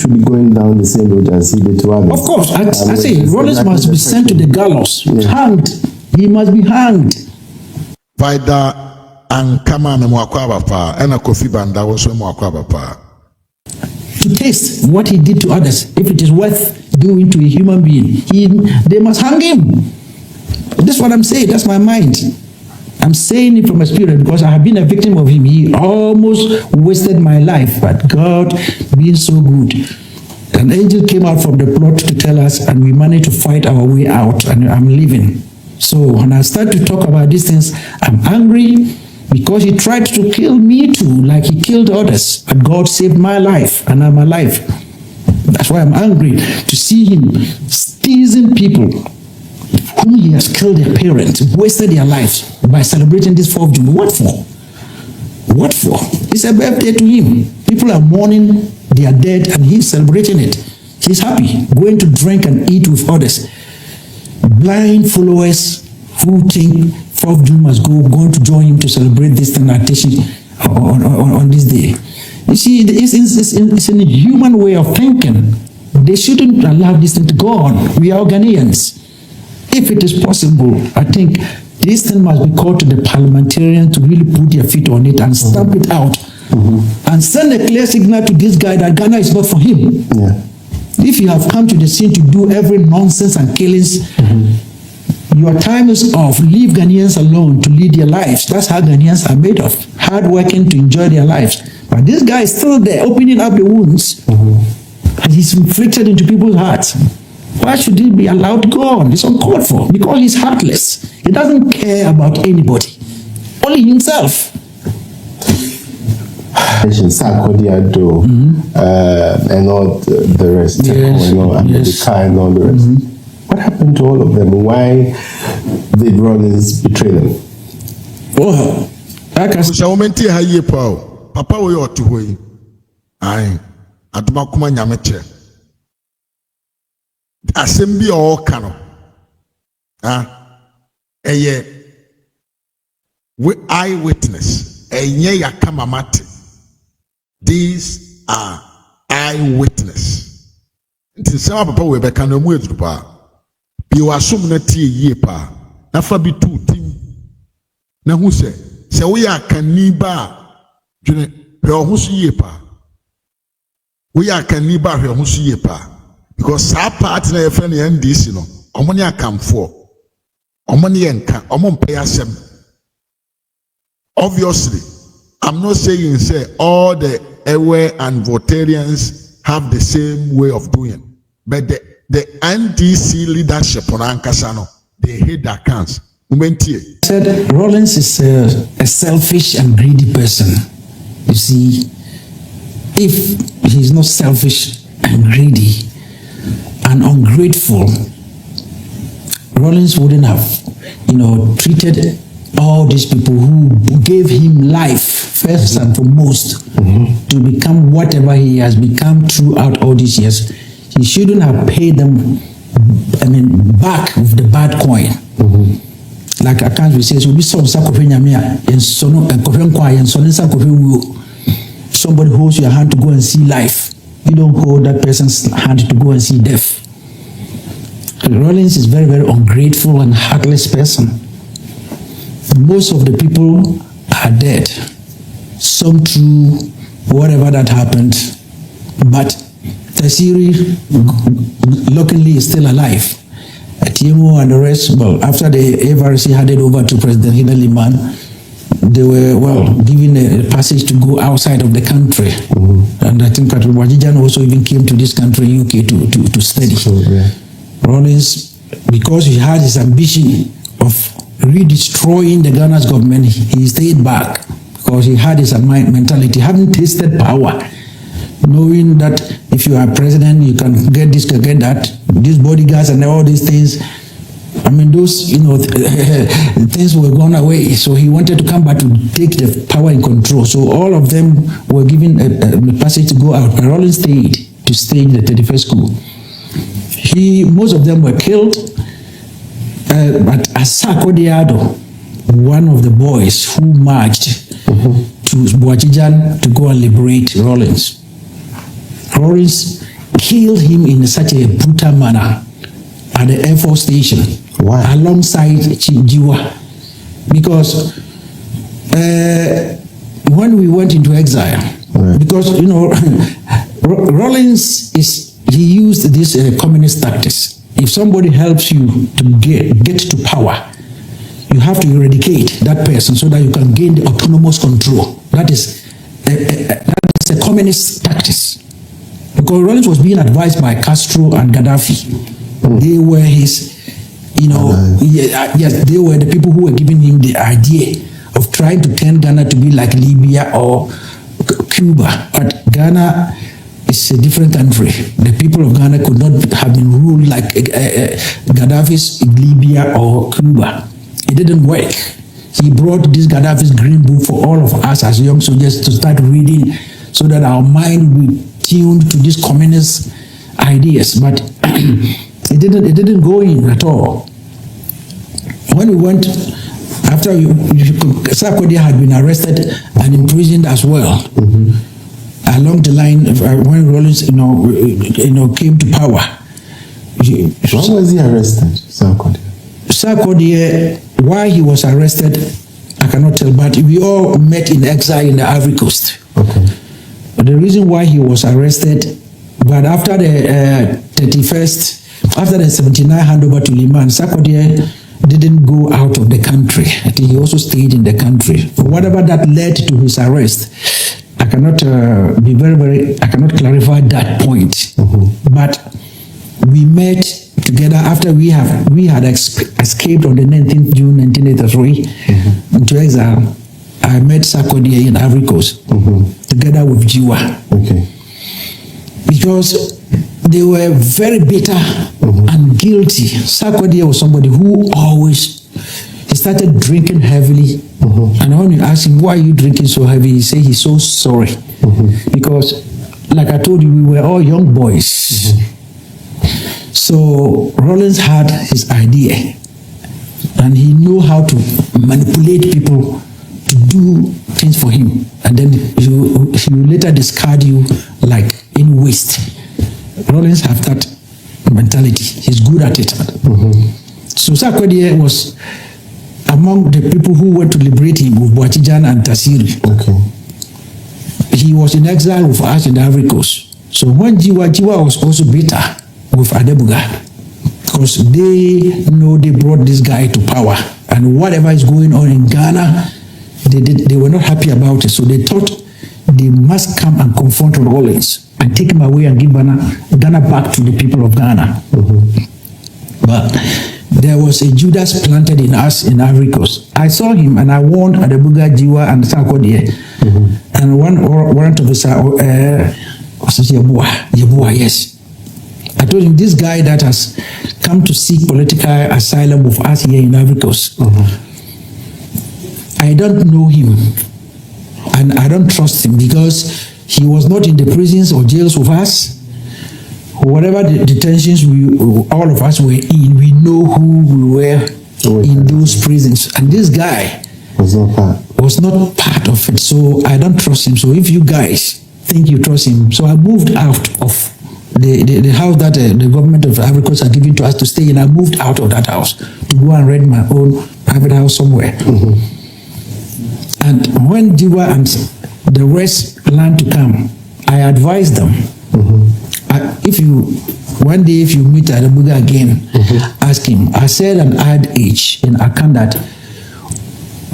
should be going down the same road as he did to others. Of course, I say Rawlings must be sent to the gallows, hanged. He must be hanged. Vaida and Kama Mwakwabapa and a Kofi Banda was Mwakwabapa. To taste what he did to others, if it is worth doing to a human being, they must hang him. That's what I'm saying. That's my mind. I'm saying it from experience because I have been a victim of him. He almost wasted my life, but God being so good. An angel came out from the plot to tell us, and we managed to fight our way out, and I'm living. So when I start to talk about these things, I'm angry because he tried to kill me too, like he killed others. But God saved my life, and I'm alive. That's why I'm angry to see him teasing people whom he has killed their parents, wasted their lives by celebrating this 4th of June. What for? What for? It's a birthday to him. People are mourning, they are dead, and he's celebrating it. He's happy, going to drink and eat with others. Blind followers who think 4th of June must going to join him to celebrate this thing on this day. You see, it's in a human way of thinking. They shouldn't allow this thing to go on. We are Ghanaians. If it is possible, I think this thing must be called to the parliamentarians to really put their feet on it and stamp it out and send a clear signal to this guy that Ghana is not for him. Yeah. If you have come to the scene to do every nonsense and killings, your time is off. Leave Ghanaians alone to lead their lives. That's how Ghanaians are made of. Hard working to enjoy their lives. But this guy is still there, opening up the wounds. And he's inflicted into people's hearts. Why should he be allowed to go on? It's uncalled for. Because he's heartless. He doesn't care about anybody. Only himself. Sakordie and all the rest. Yes. And all the rest. What happened to all of them? Why did Rawlings betray them? Oh, I can Papa, we ought to wait. Aye, Atumakuma Yameche. Assembly or Kano. We eyewitness. Yakamamati. These are eyewitness. Until some papa we be can mu edrupa. Bi wasum na tie yie pa. Na fa bi tu tim. Na hu se we akani ba dwene hwe ho so yie pa. We akani ba hwe ho so yie pa. Because sa part na ye friend NDC no. Omo ne akamfo. Omo ne yenka, omo mpa yasem. Obviously, I'm not saying say all the Ewe and Votarians have the same way of doing. But the NDC leadership on Ankasano, they hate their cans. Said Rawlings is a selfish and greedy person. You see, if he's not selfish and greedy and ungrateful, Rawlings wouldn't have, treated all these people who gave him life first and foremost to become whatever he has become throughout all these years. He shouldn't have paid them, back with the bad coin. Like I can't say, so we saw somebody holds your hand to go and see life. You don't hold that person's hand to go and see death. Rawlings is very, very ungrateful and heartless person. Most of the people are dead. Some through whatever that happened, but Tasiri luckily is still alive. Timo and the rest, well, after the FRC handed over to President Hina Liman, they were, given a passage to go outside of the country. And I think Patrick Wajijan also even came to this country, UK, to study. Rawlings, because he had his ambition of redestroying the Ghana's government, he stayed back because he had his mentality, having tasted power, knowing that if you are president, you can get this, can get that, these bodyguards and all these things. Those, things were gone away. So he wanted to come back to take the power and control. So all of them were given a passage to go out. But Rawlings stayed to stay in the 31st school. Most of them were killed. But sakordie, one of the boys who marched to Boachijan to go and liberate Rawlings. Rawlings killed him in such a brutal manner at the Air Force Station. Why? Alongside Chief Giwa. Because when we went into exile, right. because, you know, Rawlings he used this communist tactics. If somebody helps you to get to power, you have to eradicate that person so that you can gain the autonomous control. That is a communist tactics. Because Rawlings was being advised by Castro and Gaddafi. They were his, you know, yes, they were the people who were giving him the idea of trying to turn Ghana to be like Libya or Cuba. But Ghana is a different country. The people of Ghana could not have been ruled like Gaddafi's Libya or Cuba. It didn't work. He brought this Gaddafi's green book for all of us as young soldiers to start reading so that our mind will be tuned to these communist ideas. But it didn't go in at all. When we went, after Sakordie had been arrested and imprisoned as well, along the line when Rawlings, came to power. Why was he arrested, Sakordie? Sakordie, why he was arrested, I cannot tell, but we all met in exile in the Ivory Coast. Okay. But the reason why he was arrested, but after the 31st, after the 79 handover to Liman, Sakordie didn't go out of the country. I think he also stayed in the country. Whatever that led to his arrest, I cannot I cannot clarify that point. But we met together after we had escaped on the 19th June 1983 into exile. I met Sakordie in Ivory Coast together with Giwa. Okay. Because they were very bitter and guilty. Sakordie was somebody who always, he started drinking heavily. And when you ask him, why are you drinking so heavy? He said he's so sorry. Because, like I told you, we were all young boys. So Rawlings had his idea. And he knew how to manipulate people to do things for him. And then he will later discard you like in waste. Rawlings have that mentality. He's good at it. So Sakordie was among the people who went to liberate him with Boachijan and Tasiri. Okay. He was in exile with us in the Ivory Coast. So when Giwa was also bitter with Adebuga, because they know they brought this guy to power, and whatever is going on in Ghana, they were not happy about it. So they thought they must come and confront Rawlings and take him away and give Ghana back to the people of Ghana. But there was a Judas planted in us in Ivory Coast. I saw him and I warned Adebuga, Giwa, and Sakordie. And one warrant officer, Yeboah, yes. I told him, this guy that has come to seek political asylum with us here in Ivory Coast, I don't know him and I don't trust him because he was not in the prisons or jails with us. Whatever the detentions all of us were in, we know who we were in those prisons. And this guy was not part of it, so I don't trust him. So if you guys think you trust him, so I moved out of the house that the government of Ivory Coast had given to us to stay in. I moved out of that house to go and rent my own private house somewhere. And when Giwa and the rest planned to come, I advised them. One day if you meet Adebuga again, ask him. I said an adage in Akan that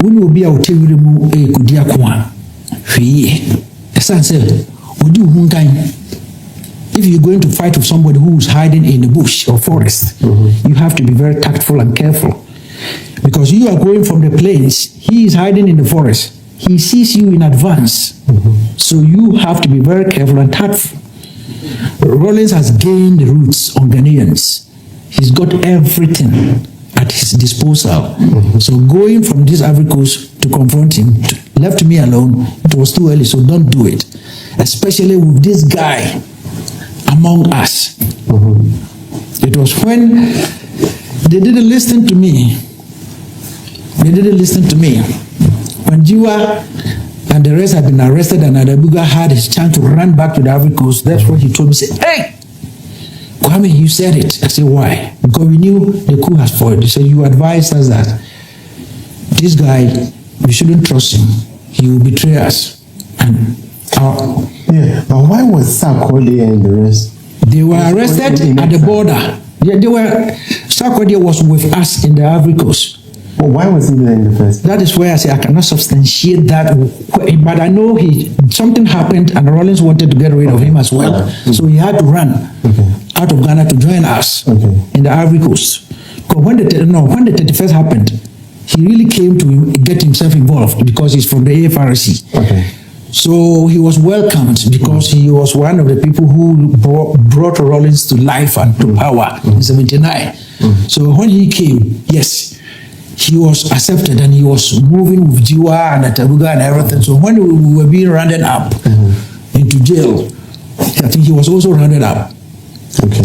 when you be out if you're going to fight with somebody who's hiding in the bush or forest, you have to be very tactful and careful. Because you are going from the plains, he is hiding in the forest. He sees you in advance. So you have to be very careful and tactful. Rawlings has gained roots on Ghanaians. He's got everything at his disposal. So going from this Ivory Coast to confront him, left me alone, it was too early, so don't do it. Especially with this guy among us. It was when they didn't listen to me. When Giwa and the rest had been arrested and Adebuga had his chance to run back to the Ivory Coast, that's what he told me, say, hey, Kwame, you said it. I said, why? Because we knew the coup has failed. He said, you advised us that this guy, we shouldn't trust him. He will betray us. And yeah, but why was Sakordie and the rest? they were arrested at the border. Yeah, Sakordie was with us in the Ivory Coast. Well, why was he there in the first? That is where I say I cannot substantiate that, but I know something happened and Rawlings wanted to get rid of him as well. So he had to run out of Ghana to join us in the Ivory Coast. Because when the 31st happened, he really came to get himself involved because he's from the AFRC. Okay. So he was welcomed because he was one of the people who brought Rawlings to life and to power in 79. So when he came, yes, he was accepted and he was moving with giwa and Atabuga and everything. So when we were being rounded up into jail, I think he was also rounded up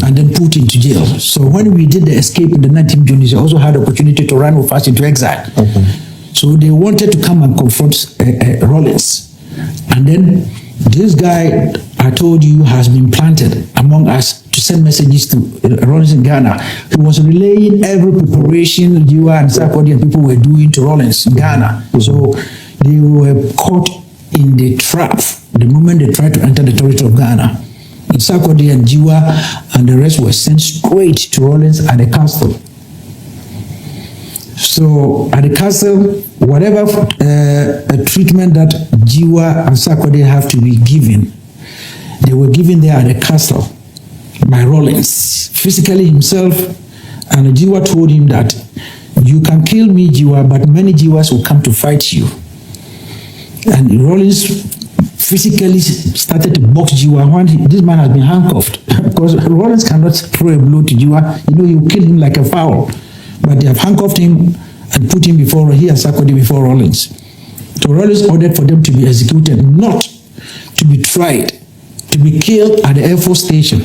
and then put into jail. So when we did the escape in the 1920s, he also had the opportunity to run with us into exile. So they wanted to come and confront Rawlings. And then this guy, I told you, has been planted among us to send messages to Rawlings in Ghana. He was relaying every preparation you and Sakordie and people were doing to Rawlings in Ghana. So they were caught in the trap the moment they tried to enter the territory of Ghana. And Sakordie and Giwa and the rest were sent straight to Rawlings at the castle. So at the castle, whatever treatment that Giwa and Sakordie have to be given, they were given there at the castle by Rawlings, physically himself, and Giwa told him that you can kill me, Giwa, but many Giwas will come to fight you. And Rawlings physically started to box Giwa when this man has been handcuffed. Because Rawlings cannot throw a blow to Giwa, he will kill him like a fowl. But they have handcuffed him and put him before, he and Sakordie before Rawlings. So Rawlings ordered for them to be executed, not to be tried, to be killed at the Air Force Station.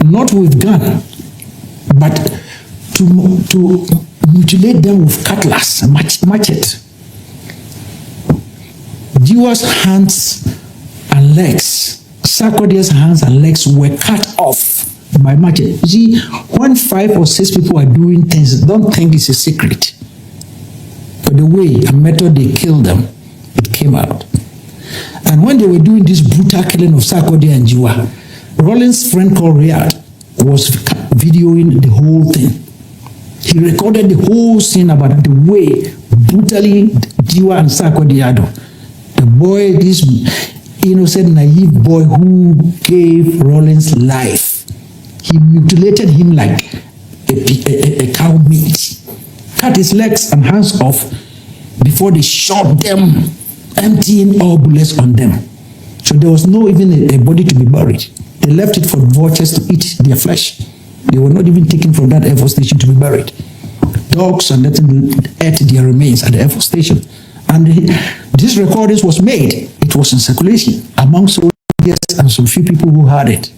Not with gun, but to mutilate them with cutlass, machete. Giwa's hands and legs, Sakordie's hands and legs were cut off by machete. You see, when 5 or 6 people are doing things, don't think it's a secret. But the way and method they killed them, it came out. And when they were doing this brutal killing of Sakordie and Giwa, Rawlings' friend called Riyad was videoing the whole thing. He recorded the whole scene about the way brutally Giwa and Sakordie had the boy, this innocent, naive boy who gave Rawlings life. He mutilated him like a cow meat, cut his legs and hands off before they shot them, emptying all bullets on them. So there was no even a body to be buried. They left it for vultures to eat their flesh. They were not even taken from that Air Force Station to be buried. Dogs and nothing ate their remains at the Air Force Station. And this recording was made. It was in circulation among soldiers and some few people who had it.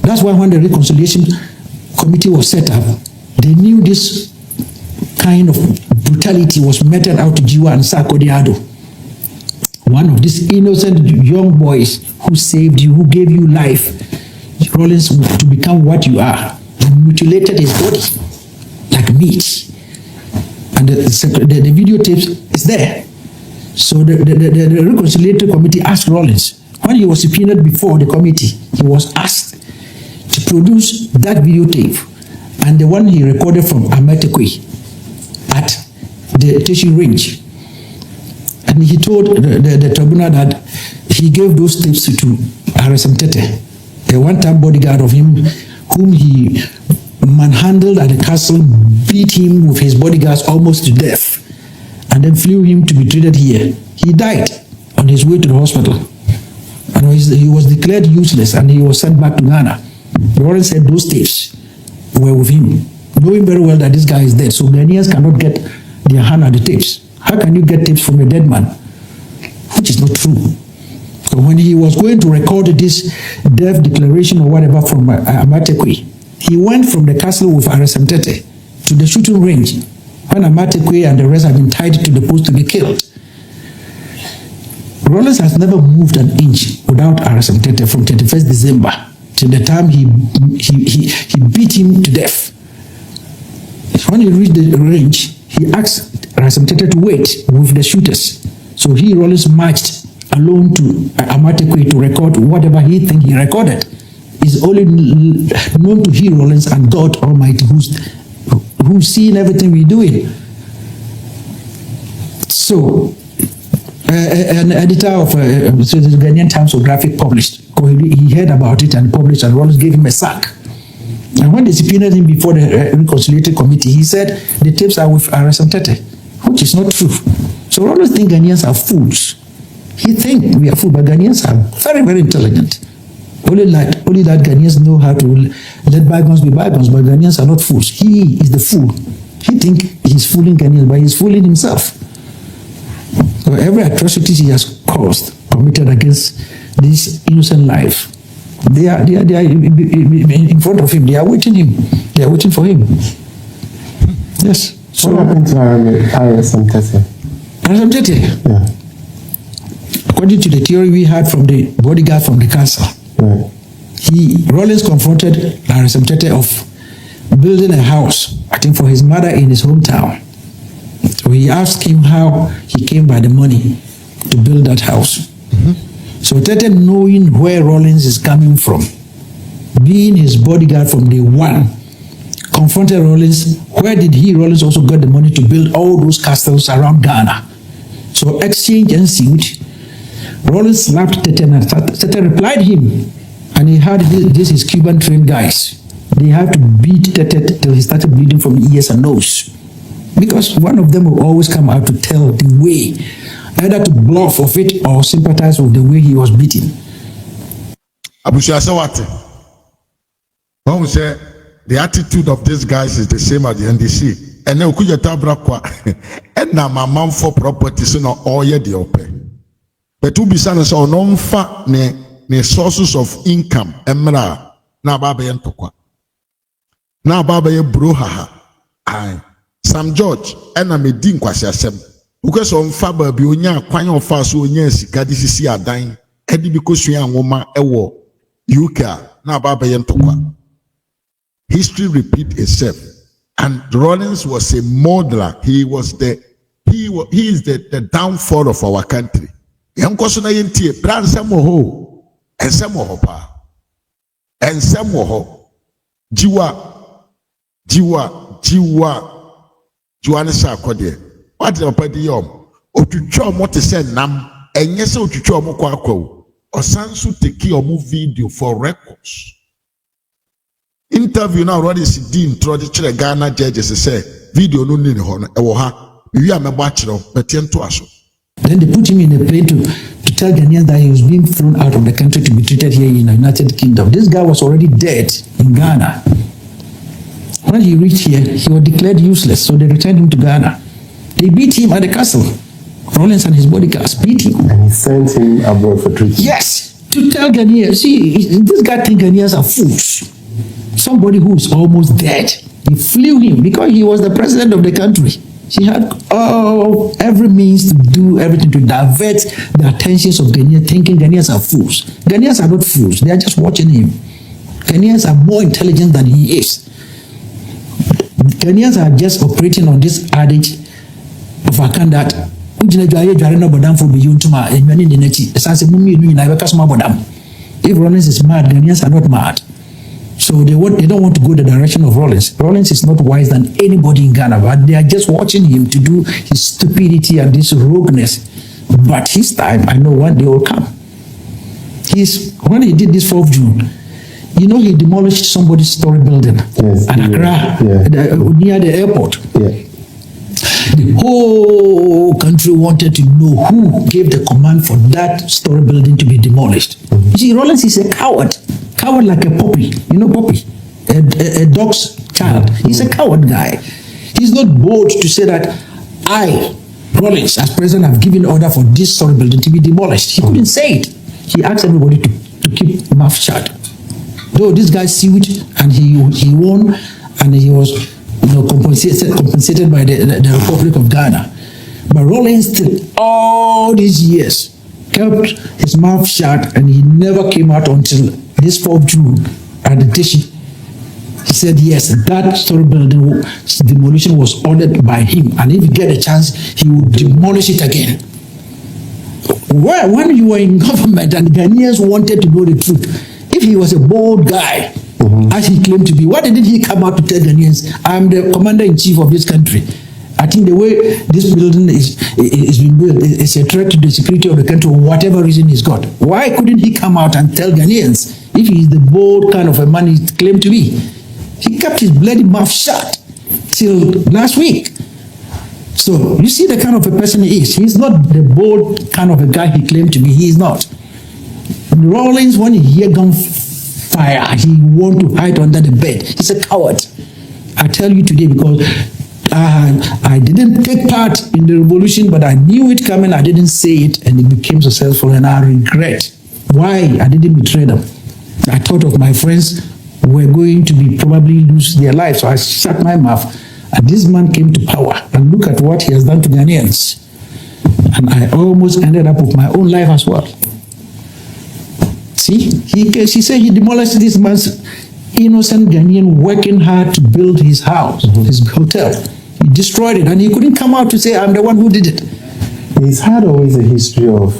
That's why when the reconciliation committee was set up, they knew this kind of brutality was meted out to Giwa and Sakordie. One of these innocent young boys who saved you, who gave you life, Rawlings, to become what you are. You mutilated his body like meat. And the videotapes is there. So the reconciliatory committee asked Rawlings, when he was subpoenaed before the committee, he was asked to produce that videotape and the one he recorded from Amatekwe at the Teshi Range. And he told the tribunal that he gave those tapes to RSM Tete, a one-time bodyguard of him, whom he manhandled at the castle, beat him with his bodyguards almost to death, and then flew him to be treated here. He died on his way to the hospital. And he was declared useless and he was sent back to Ghana. Rawlings said those tapes were with him, knowing very well that this guy is dead. So Ghanaians cannot get their hand on the tapes. How can you get tapes from a dead man? Which is not true. So when he was going to record this death declaration or whatever from Amatekwe, he went from the castle with RSM Tete to the shooting range when Amatekwe and the rest had been tied to the post to be killed. Rawlings has never moved an inch without RSM Tete from 31st December till the time he beat him to death. When he reached the range, he asked Rasim Tete to wait with the shooters. So he Rawlings marched alone to Amatekwe to record whatever he think he recorded. Is only known to he Rawlings and God Almighty, who's seeing everything we doing. So, an editor of the Ghanaian Times of Graphic published. He heard about it and published, and Rawlings gave him a sack. And when they subpoenaed him before the Reconciliatory Committee, he said the tapes are with Rasim Tete, which is not true. So Rawlings think Ghanaians are fools. He think we are fools, but Ghanaians are very, very intelligent. Only that Ghanaians know how to let bygones be bygones, but Ghanaians are not fools. He is the fool. He think he's fooling Ghanaians, but he's fooling himself. So every atrocity he has committed against this innocent life, they are in front of him. They are waiting him. They are waiting for him. Yes. So what happened to Rasim Tete? Rasim Tete? Yeah. According to the theory we had from the bodyguard from the castle, right. Rawlings confronted Rasim Tete of building a house, I think for his mother in his hometown. So he asked him how he came by the money to build that house. So Tete, knowing where Rawlings is coming from, being his bodyguard from day one, confronted Rawlings. Where did Rawlings also got the money to build all those castles around Ghana? So exchange ensued. Rawlings slapped Tete, and Tete replied him, and he had this his Cuban trained guys. They had to beat Tete till he started bleeding from the ears and nose. Because one of them will always come out to tell the way, either to bluff of it or sympathize with the way he was beaten. Abushia Sawate. When we say the attitude of these guys is the same at the NDC, and then Ukuja Tabrakwa, and now my mom for property, so not all yet the open. But to be son so non fa ne sources of income, emra na baba yen tokwa. Na baba ye brohaha. Aye. Sam George, and I'm a din kwasiasem. Because on Faber be onya kwan of fast onya sika disisi adan. Edi because you are woman ewo UK na baba yen tokwa. History repeat itself. And Rawlings was a modeler. He is the downfall of our country. Yankoso na yentie brand samoho and samoho pa. And samoho jiwa Joanne sakordie. What the padi yom? Otwitwa mo te se nam. Enye se otwitwa mo kwa akwa. Osanso teki omo video for records. Interview now already see the introduction to Ghana judges say video no need ho e ha. We are mebo akiro betien to aso. Then they put him in a plane to tell Ghanaians that he was being thrown out of the country to be treated here in the United Kingdom. This guy was already dead in Ghana. When he reached here, he was declared useless, so they returned him to Ghana. They beat him at the castle. Rawlings and his bodyguards beat him. And he sent him abroad for treatment. Yes, to tell Ghanaians, see, this guy thinks Ghanaians are fools. Somebody who is almost dead, he flew him because he was the president of the country. He had every means to do everything to divert the attentions of Ghanaians, thinking Ghanaians are fools. Ghanaians are not fools, they are just watching him. Ghanaians are more intelligent than he is. Ghanaians are just operating on this adage of Akan that if Rawlings is mad, Ghanaians are not mad. So they don't want to go the direction of Rawlings. Rawlings is not wise than anybody in Ghana, but they are just watching him to do his stupidity and this rogueness. But his time, I know one day will come. When he did this 4th June, you know, he demolished somebody's story building at Accra, near the airport. Yeah. The whole country wanted to know who gave the command for that story building to be demolished. You see, Rawlings is a coward like a puppy. You know, puppy, a dog's child. He's a coward guy. He's not bold to say that I, Rawlings, as president, have given order for this story building to be demolished. He couldn't say it. He asked everybody to keep mouth shut. Though this guy sued and he won and he was compensated by the Republic of Ghana. But Rawlings still all these years kept his mouth shut and he never came out until this 4th June at the Tishi. He said, yes, that story building demolition was ordered by him. And if he get a chance, he would demolish it again. Well, when you were in government and the Ghanaians wanted to know the truth, if he was a bold guy, as he claimed to be, why didn't he come out to tell Ghanaians, I'm the commander-in-chief of this country? I think the way this building is being built is a threat to the security of the country, for whatever reason he's got. Why couldn't he come out and tell Ghanaians if he's the bold kind of a man he claimed to be? He kept his bloody mouth shut till last week. So you see the kind of a person he is. He's not the bold kind of a guy he claimed to be. He is not. Rawlings, when he hear gunfire, he want to hide under the bed. He's a coward. I tell you today because I didn't take part in the revolution, but I knew it coming. I didn't say it, and it became successful, and I regret why I didn't betray them. I thought of my friends who were going to be probably lose their lives, so I shut my mouth. And this man came to power, and look at what he has done to Ghanaians. And I almost ended up with my own life as well. See, she said he demolished this man's innocent Ghanaian working hard to build his house, his hotel. He destroyed it, and he couldn't come out to say, I'm the one who did it. He's had always a history of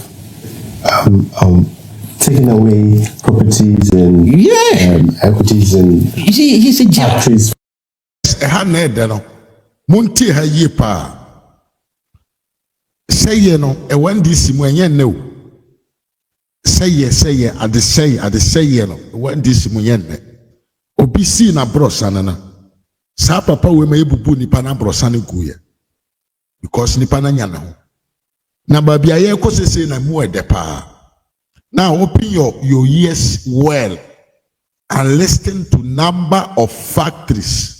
taking away properties and equities and he's a factories. Munti ha yie pa. Say no, e wan this mu enye ne o. Say ade say no, wan this mu enye ne. Obi si na brosa na. Sa papa we ma ebubu nipa na brosa ne guye. Because nipa na nya na ho. Na ba bia ye ko sese na mu ede pa. Now open your ears well and listen to number of factories.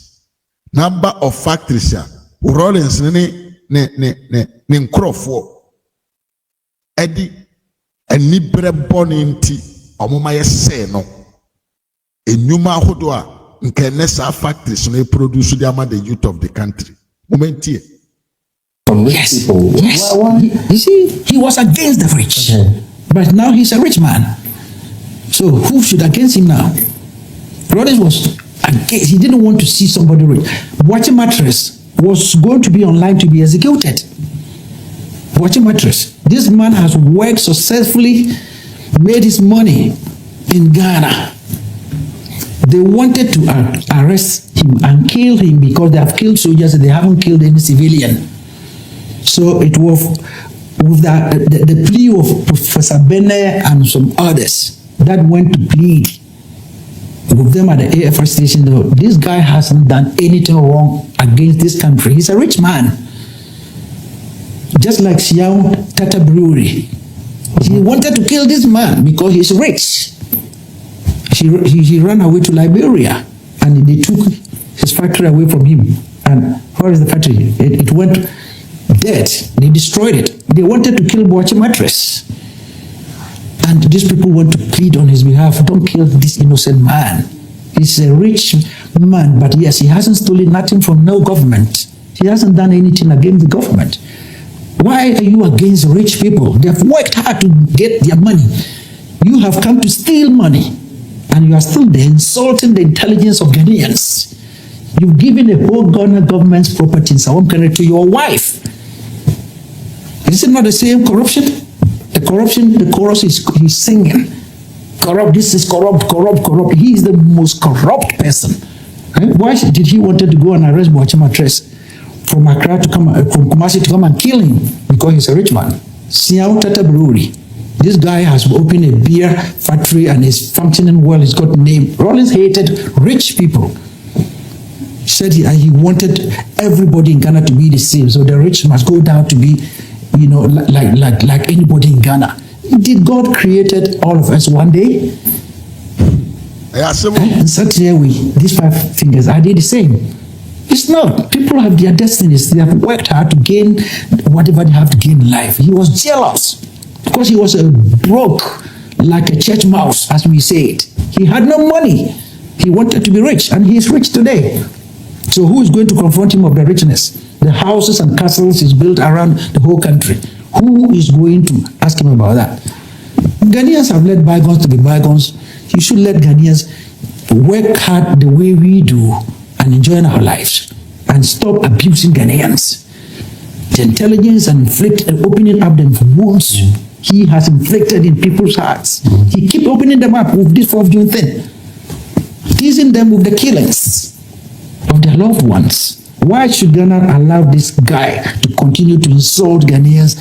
Number of factories ya. Rawlings ne nkrofo. Edi eni breboni nti omoma ye se no. Enyuma ahodo a nke nesa factories no produce the amount the youth of the country. Momenti. Yes. Yes. You see, he was against the rich. Okay. But now he's a rich man. So who should against him now? Rawlings was against, he didn't want to see somebody rich. Watching mattress was going to be online to be executed. Watching mattress. This man has worked successfully, made his money in Ghana. They wanted to arrest him and kill him because they have killed soldiers and they haven't killed any civilian. So it was with the plea of Professor Bene and some others that went to plead with them at the AFR station. Though this guy hasn't done anything wrong against this country. He's a rich man. Just like Siam Tata Brewery. He wanted to kill this man because he's rich. He ran away to Liberia and they took his factory away from him. And where is the factory? It went dead. They destroyed it. They wanted to kill Boachi Mattress. And these people want to plead on his behalf. Don't kill this innocent man. He's a rich man, but yes, he hasn't stolen nothing from no government. He hasn't done anything against the government. Why are you against rich people? They have worked hard to get their money. You have come to steal money. And you are still there insulting the intelligence of Ghanaians. You've given a whole Ghana government's property in Sawam country to your wife. Is it not the same corruption? The corruption, the chorus is he's singing. Corrupt, this is corrupt, corrupt, corrupt. He is the most corrupt person. Why did he wanted to go and arrest Boachi Mattress from Accra to come, from Kumasi to come and kill him? Because he's a rich man. Siam Tata Brewery. This guy has opened a beer factory and is functioning well. He's got a name. Rawlings hated rich people. He said he wanted everybody in Ghana to be the same. So the rich must go down to be, like anybody in Ghana. Did God created all of us one day? And such here these 5 fingers, I did the same. It's not. People have their destinies. They have worked hard to gain whatever they have to gain in life. He was jealous. Because he was broke, like a church mouse, as we say it. He had no money. He wanted to be rich, and he is rich today. So who is going to confront him of the richness? The houses and castles is built around the whole country. Who is going to ask him about that? Ghanaians have let bygones to be bygones. You should let Ghanaians work hard the way we do and enjoy our lives and stop abusing Ghanaians. The intelligence and opening up the wounds he has inflicted in people's hearts. He keep opening them up with this 4th June thing, teasing them with the killings of their loved ones. Why should Ghana allow this guy to continue to insult Ghanaians,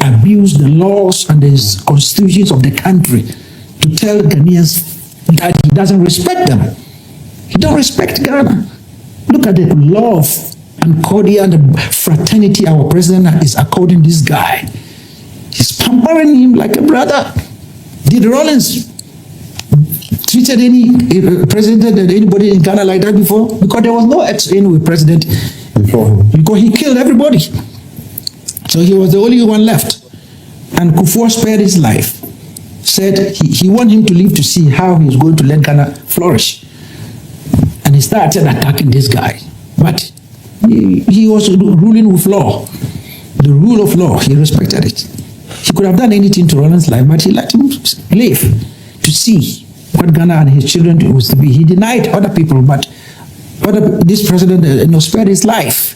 abuse the laws and the constitutions of the country, to tell Ghanaians that he doesn't respect them? He don't respect Ghana. Look at the love and cordial and the fraternity our president is according this guy. He's pampering him like a brother. Did Rawlings treated any president and anybody in Ghana like that before? Because there was no ex-Anyway president before him. Because he killed everybody. So he was the only one left. And Kufuor spared his life. Said he wanted him to live to see how he's going to let Ghana flourish. And he started attacking this guy. But he was ruling with law. The rule of law, he respected it. He could have done anything to Rawlings' life, but he let him live to see what Ghana and his children was to be. He denied other people, but this president spared his life.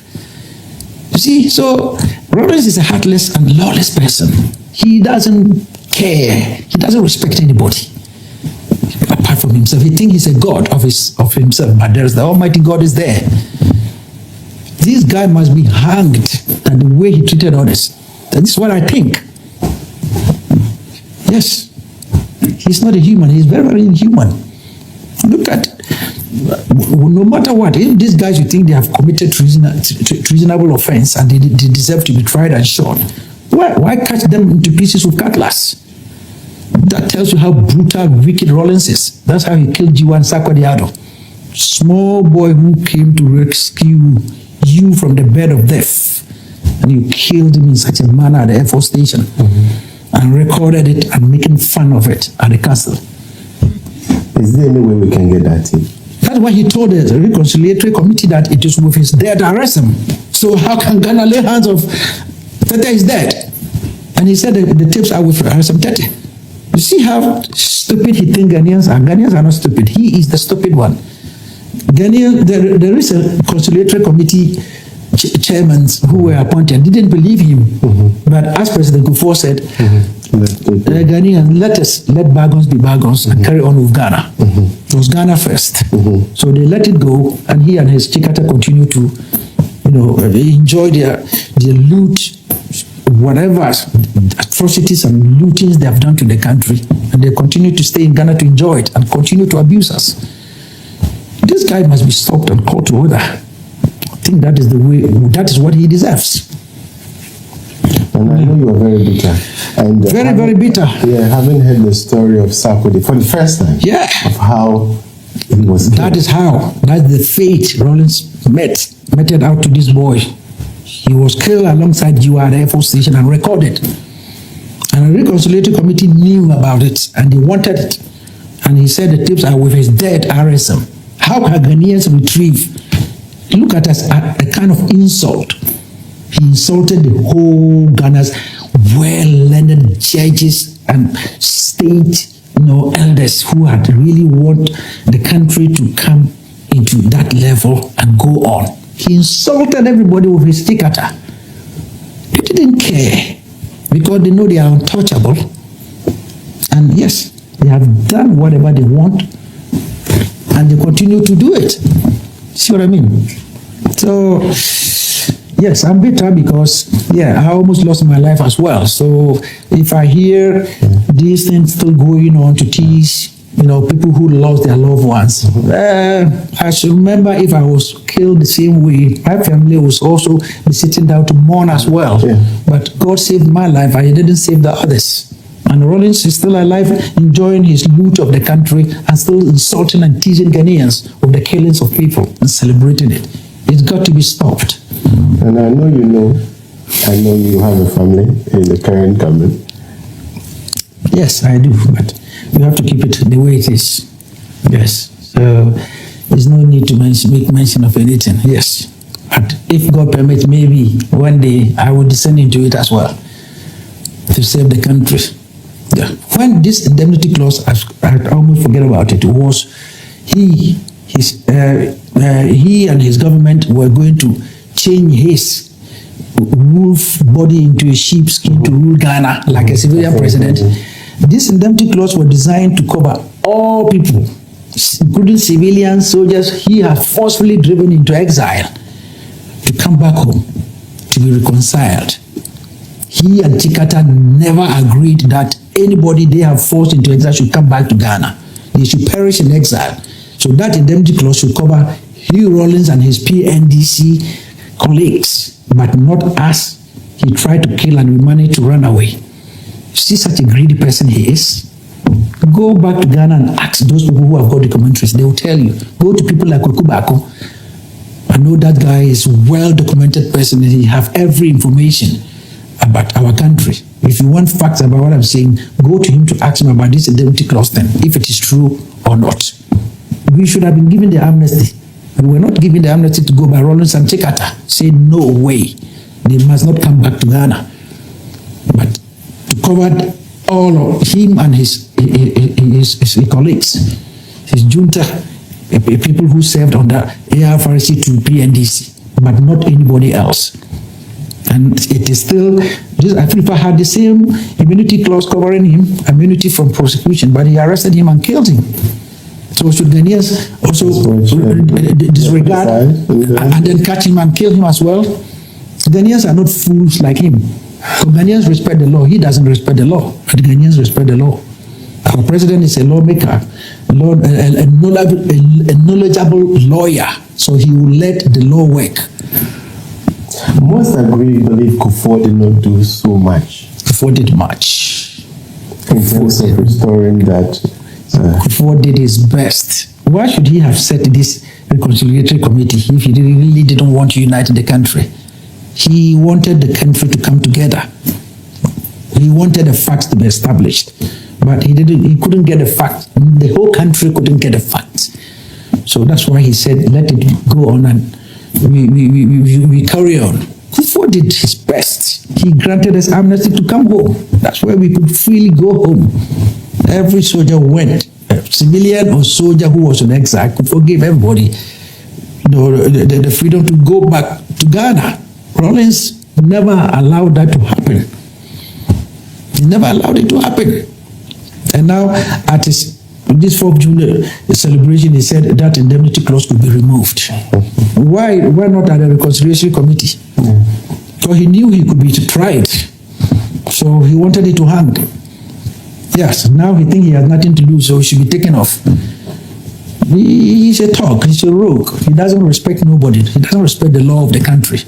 You see, so Rawlings is a heartless and lawless person. He doesn't care. He doesn't respect anybody apart from himself. He thinks he's a god of himself, but there's the Almighty God is there. This guy must be hanged at the way he treated others. That is what I think. Yes. He's not a human. He's very, very inhuman. Look at, no matter what, if these guys you think they have committed treasonable offense and they deserve to be tried and shot, why catch them into pieces with cutlass? That tells you how brutal, wicked Rawlings is. That's how he killed giwa and sakordie. Small boy who came to rescue you from the bed of death, and you killed him in such a manner at the Air Force Station, and recorded it and making fun of it at the castle. Is there any way we can get that in? That's why he told the reconciliatory committee that it is with his dead arrest him. So how can Ghana lay hands of Tete is dead? And he said that the tapes are with Arresam Tete. You see how stupid he thinks Ghanaians are? Ghanaians are not stupid. He is the stupid one. Ghanaian, there is a conciliatory committee chairmen who were appointed, didn't believe him. But as President Kufuor said, Ghanaians, let bygones be bygones and carry on with Ghana. It was Ghana first. So they let it go, and he and his Chikata continue to, enjoy their loot, whatever atrocities and lootings they have done to the country, and they continue to stay in Ghana to enjoy it and continue to abuse us. This guy must be stopped and called to order. I think that is the way, that is what he deserves. And I know you are very bitter. And very, very bitter. Yeah, having heard the story of Sakordie for the first time. Yeah. Of how he was killed. That is how. That's the fate Rawlings meted out to this boy. He was killed alongside giwa at the Air Force Station and recorded. And a reconciliatory committee knew about it and they wanted it. And he said the tapes are with his dead RSM. How can Ghanaians retrieve? Look at us, a kind of insult. He insulted the whole Ghana's well-learned judges and state elders who had really want the country to come into that level and go on. He insulted everybody with his tikata. They didn't care because they know they are untouchable. And yes, they have done whatever they want and they continue to do it. See what I mean? So, yes, I'm bitter because, I almost lost my life as well. So, if I hear these things still going on to tease, people who lost their loved ones, I should remember if I was killed the same way, my family was also be sitting down to mourn as well. Yeah. But God saved my life, and He didn't save the others. And Rawlings is still alive, enjoying his loot of the country and still insulting and teasing Ghanaians with the killings of people and celebrating it. It's got to be stopped. And I know you have a family in the current government. Yes, I do, but we have to keep it the way it is. Yes, so there's no need to make mention of anything. Yes, but if God permits, maybe one day I will descend into it as well to save the country. Yeah. When this indemnity clause, I almost forget about it, was he and his government were going to change his wolf body into a sheepskin to rule Ghana like a civilian president. This indemnity clause was designed to cover all people, including civilians, soldiers he has forcefully driven into exile, to come back home, to be reconciled. He and Chikata never agreed that anybody they have forced into exile should come back to Ghana. They should perish in exile. So that indemnity clause should cover Hugh Rawlings and his PNDC colleagues, but not us. He tried to kill and we managed to run away. See such a greedy person he is? Go back to Ghana and ask those people who have got the commentaries. They will tell you. Go to people like Okubako. I know that guy is a well-documented person and he have every information about our country. If you want facts about what I'm saying, go to him to ask him about this indemnity clause then, if it is true or not. We should have been given the amnesty. We were not given the amnesty to go by Rawlings and Chikata. Say no way. They must not come back to Ghana. But to cover all of him and his colleagues, his junta, people who served under ARFRC to PNDC, but not anybody else. And it is still, Afrifa had the same immunity clause covering him, immunity from prosecution, but he arrested him and killed him. So should Ghanaians also disregard and then catch him and kill him as well? Ghanaians are not fools like him. So Ghanaians respect the law. He doesn't respect the law, but Ghanaians respect the law. Our president is a lawmaker, a knowledgeable lawyer, so he will let the law work. Most believe Kufuor did not do so much. Kufuor did much. In terms of restoring that. Kufuor did his best. Why should he have set this reconciliatory committee if he really didn't want to unite the country? He wanted the country to come together. He wanted the facts to be established. But he couldn't get the facts. The whole country couldn't get the facts. So that's why he said, let it go on and we carry on. Kufuor did his best. He granted us amnesty to come home. That's why we could freely go home. Every soldier went. A civilian or soldier who was in exile could forgive everybody the freedom to go back to Ghana. Rawlings never allowed that to happen. He never allowed it to happen. And now at this 4th June celebration, he said that indemnity clause could be removed. Why not at the reconciliation committee? So he knew he could be tried. So he wanted it to hang. Yes, now he thinks he has nothing to do, so he should be taken off. He's a thug, he's a rogue. He doesn't respect nobody. He doesn't respect the law of the country.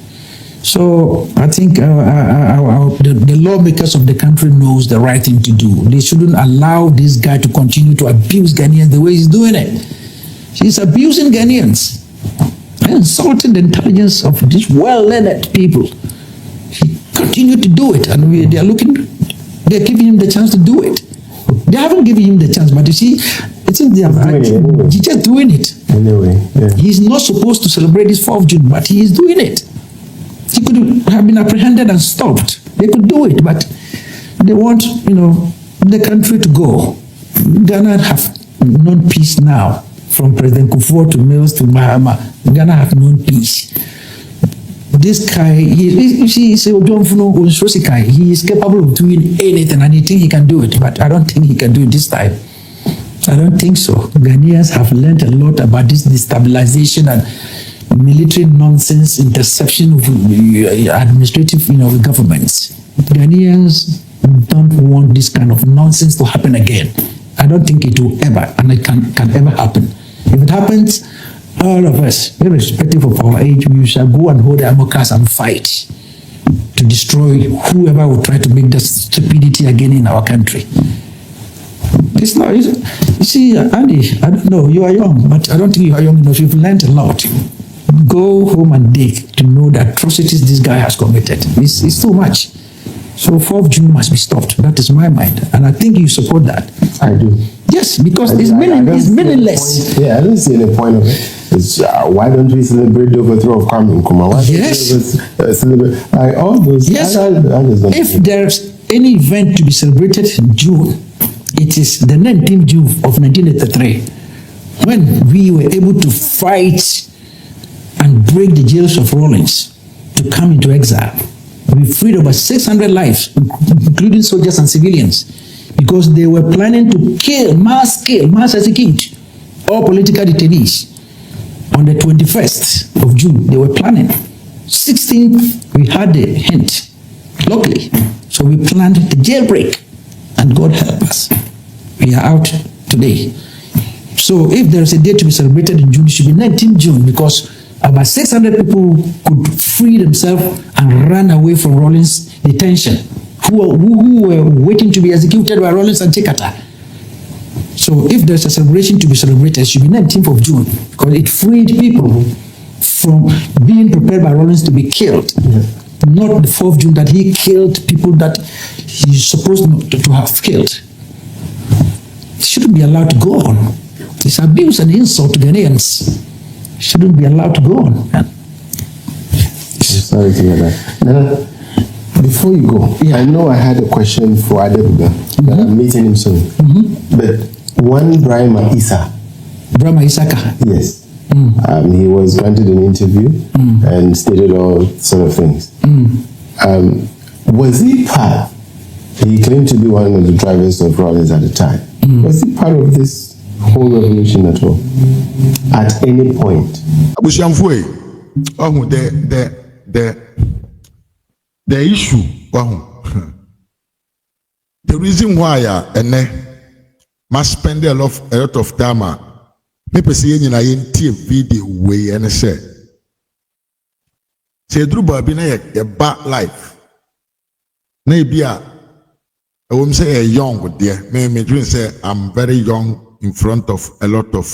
So I think the lawmakers of the country knows the right thing to do. They shouldn't allow this guy to continue to abuse Ghanaians the way he's doing it. He's abusing Ghanaians and insulting the intelligence of these well-learned people. He continued to do it, and they're giving him the chance to do it. They haven't given him the chance, but you see, he's just doing it. Anyway, yeah. He's not supposed to celebrate this 4th of June, but he is doing it. He could have been apprehended and stopped. They could do it, but they want, the country to go. Ghana have known peace now. From President Kufuor to Mills to Mahama, Ghana have known peace. This guy, he is capable of doing anything, and he thinks he can do it, but I don't think he can do it this time. I don't think so. Ghanaians have learned a lot about this destabilization and military nonsense, interception of administrative, governments. Ghanaians don't want this kind of nonsense to happen again. I don't think it will ever, and it can ever happen. If it happens, all of us, irrespective of our age, we shall go and hold the amocas and fight to destroy whoever will try to make that stupidity again in our country. It's not, you see, Andy, I don't know, you are young, but I don't think you are young enough. You've learned a lot. Go home and dig to know the atrocities this guy has committed. It's too much. So 4th of June must be stopped. That is my mind. And I think you support that. I do. Yes, because it's meaningless. I don't see any point of it. Why don't we celebrate the overthrow of Kwame Nkrumah? Yes. Celebrate all those. Yes. any event to be celebrated in June, it is the 19th June of 1983, when we were able to fight and break the jails of Rawlings to come into exile. We freed over 600 lives, including soldiers and civilians, because they were planning to mass execute all political detainees. On the 21st of June, they were planning. 16th, we had the hint locally. So we planned the jailbreak, and God help us. We are out today. So if there is a day to be celebrated in June, it should be 19th June, because about 600 people could free themselves and run away from Rawlings detention, who were waiting to be executed by Rawlings and Chekata. So if there's a celebration to be celebrated, it should be 19th of June, because it freed people from being prepared by Rawlings to be killed. Not the 4th of June that he killed people that he's supposed not to have killed. It shouldn't be allowed to go on. It's abuse and insult to Ghanaians. It shouldn't be allowed to go on. Sorry to hear that. Now, before you go, I know I had a question for Adebuga, that I'm meeting him soon. But one Brahma Issa. Brahma Isaka. Yes. He was granted an interview and stated all sort of things. Was he part? He claimed to be one of the drivers of Rawlings at the time. Was he part of this whole revolution at all? At any point? The issue, the reason why I must spend a lot of time. People say you know video way and say Drew Bobby a bad life. Maybe I won't say a young dear. Maybe dream say I'm very young in front of a lot of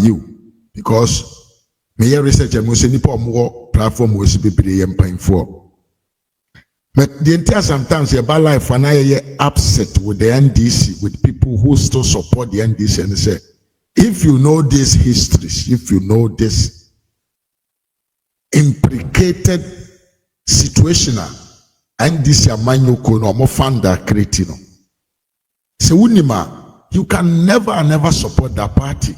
you, because me research and most any more platform was be paying for. But the entire sometimes a bad life and I upset with the NDC, with people who still support the NDC, and say, if you know these histories, if you know this implicated situation, and this Yamanyoko no more founder creating, so unima, you can never support that party.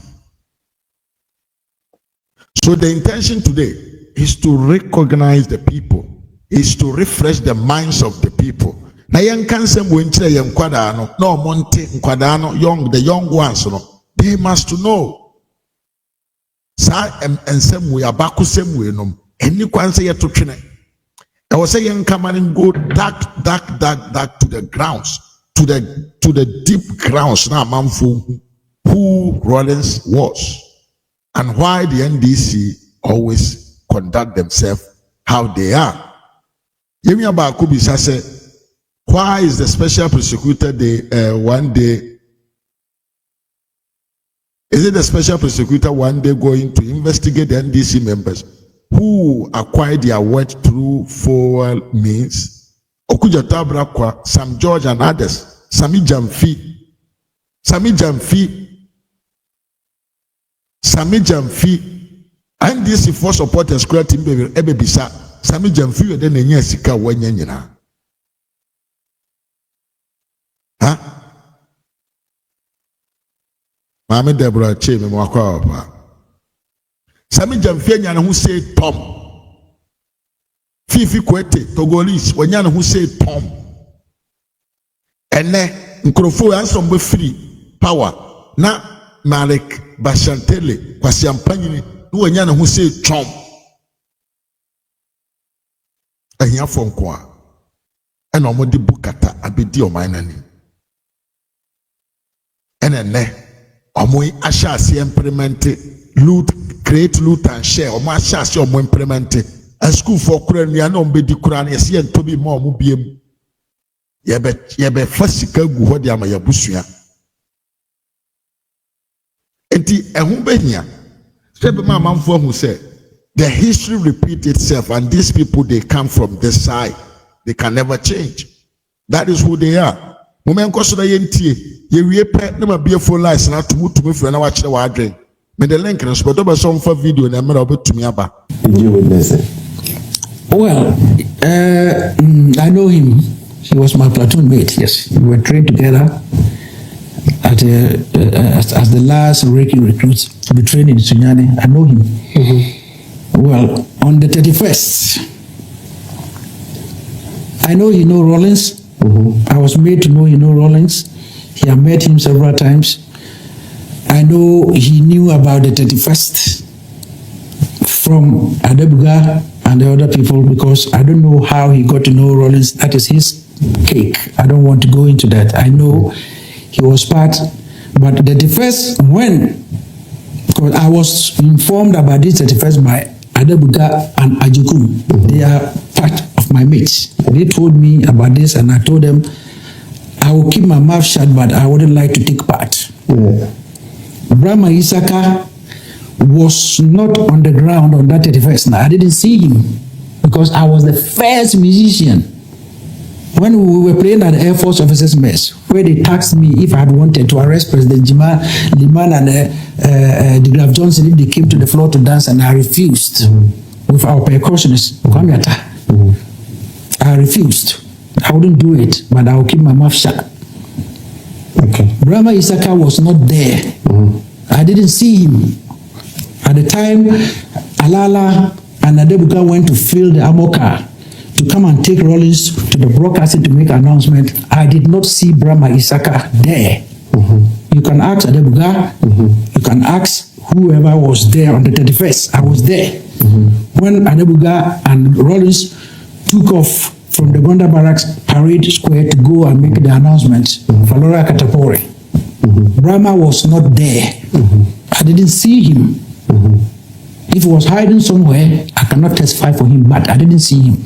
So the intention today is to recognize the people, is to refresh the minds of the people. Na yan kanse mwenche yan kwada no monte kwada no the young ones no. They must know. Sa and some way abaku same way no. Any kwan say to twene. I was saying come and go dark to the grounds, to the deep grounds now manfo who Rawlings was and why the NDC always conduct themselves how they are. Yemi abaku bisa say, why is the special prosecutor one day? Is it the special prosecutor one day going to investigate the NDC members who acquired their wealth through foul means? Okuja Tabrakwa, Sam George and others, Sami Jamfi, NDC for supporters creating baby bisa, Sami Jamfi then a year sika wanyana. Huh? Mama Deborah Che me mwakwa pa. Sami Jamfi nyana who say Tom. Fifi Kwete Togolese wanyana who say Tom. Ene nkrofo ansom be free power na Malik Bashantele kwasi ampanyini no wanyana who say Tom. Ahia fonkwa. Ena omodi bukata abedi omanani. Ene Omo ashasi implement create loot and share. Omo ashasi omo implement a school for Quran ya no be di Quran yesi en tobi mo omo biem. Yebe fasika gu hodi ama yabusua. Enti ehun behia. Sebe ma manfo hu say the history repeats itself and these people they come from this side. They can never change. That is who they are. Moment koso da yentie ye wie pe na ma be phone lines na tumi fre na wa kire wa adwen me the link na so do some for video na me na obetumi aba. Did you witness it? Well, I know him He was my platoon mate, yes. We were trained together as the last recruits to be trained in Sunyani. I know him. Mm-hmm. Well, on the 31st, I know he know Rawlings. Mm-hmm. I was made to know he know Rawlings. He had met him several times. I know he knew about the 31st from Adebuga and the other people, because I don't know how he got to know Rawlings. That is his cake. I don't want to go into that. I know he was part, but the 31st, when, because I was informed about this 31st by Adebuga and Ajukum. Mm-hmm. They are part of my mates. They told me about this, and I told them I will keep my mouth shut, but I wouldn't like to take part. Yeah. Brahma Isaka was not on the ground on that 31st. Now, I didn't see him because I was the first musician. When we were playing at the Air Force Officers Mess, where they tasked me if I had wanted to arrest President Liman and De Graaf Johnson if they came to the floor to dance, and I refused. Mm-hmm. With our percussionist, Kwamiata. Mm-hmm. I refused. I wouldn't do it, but I will keep my mouth shut. Okay. Brahma Isaka was not there. Mm-hmm. I didn't see him. At the time, Alala and Adebuga went to fill the ammo car to come and take Rawlings to the broadcasting to make an announcement. I did not see Brahma Isaka there. Mm-hmm. You can ask Adebuga, mm-hmm. you can ask whoever was there on the 31st. I was there. Mm-hmm. When Adebuga and Rawlings took off from the Gonda Barracks Parade Square to go and make the announcement, mm-hmm. for Laura Katapore, mm-hmm. Brahma was not there. Mm-hmm. I didn't see him. Mm-hmm. If he was hiding somewhere, I cannot testify for him, but I didn't see him.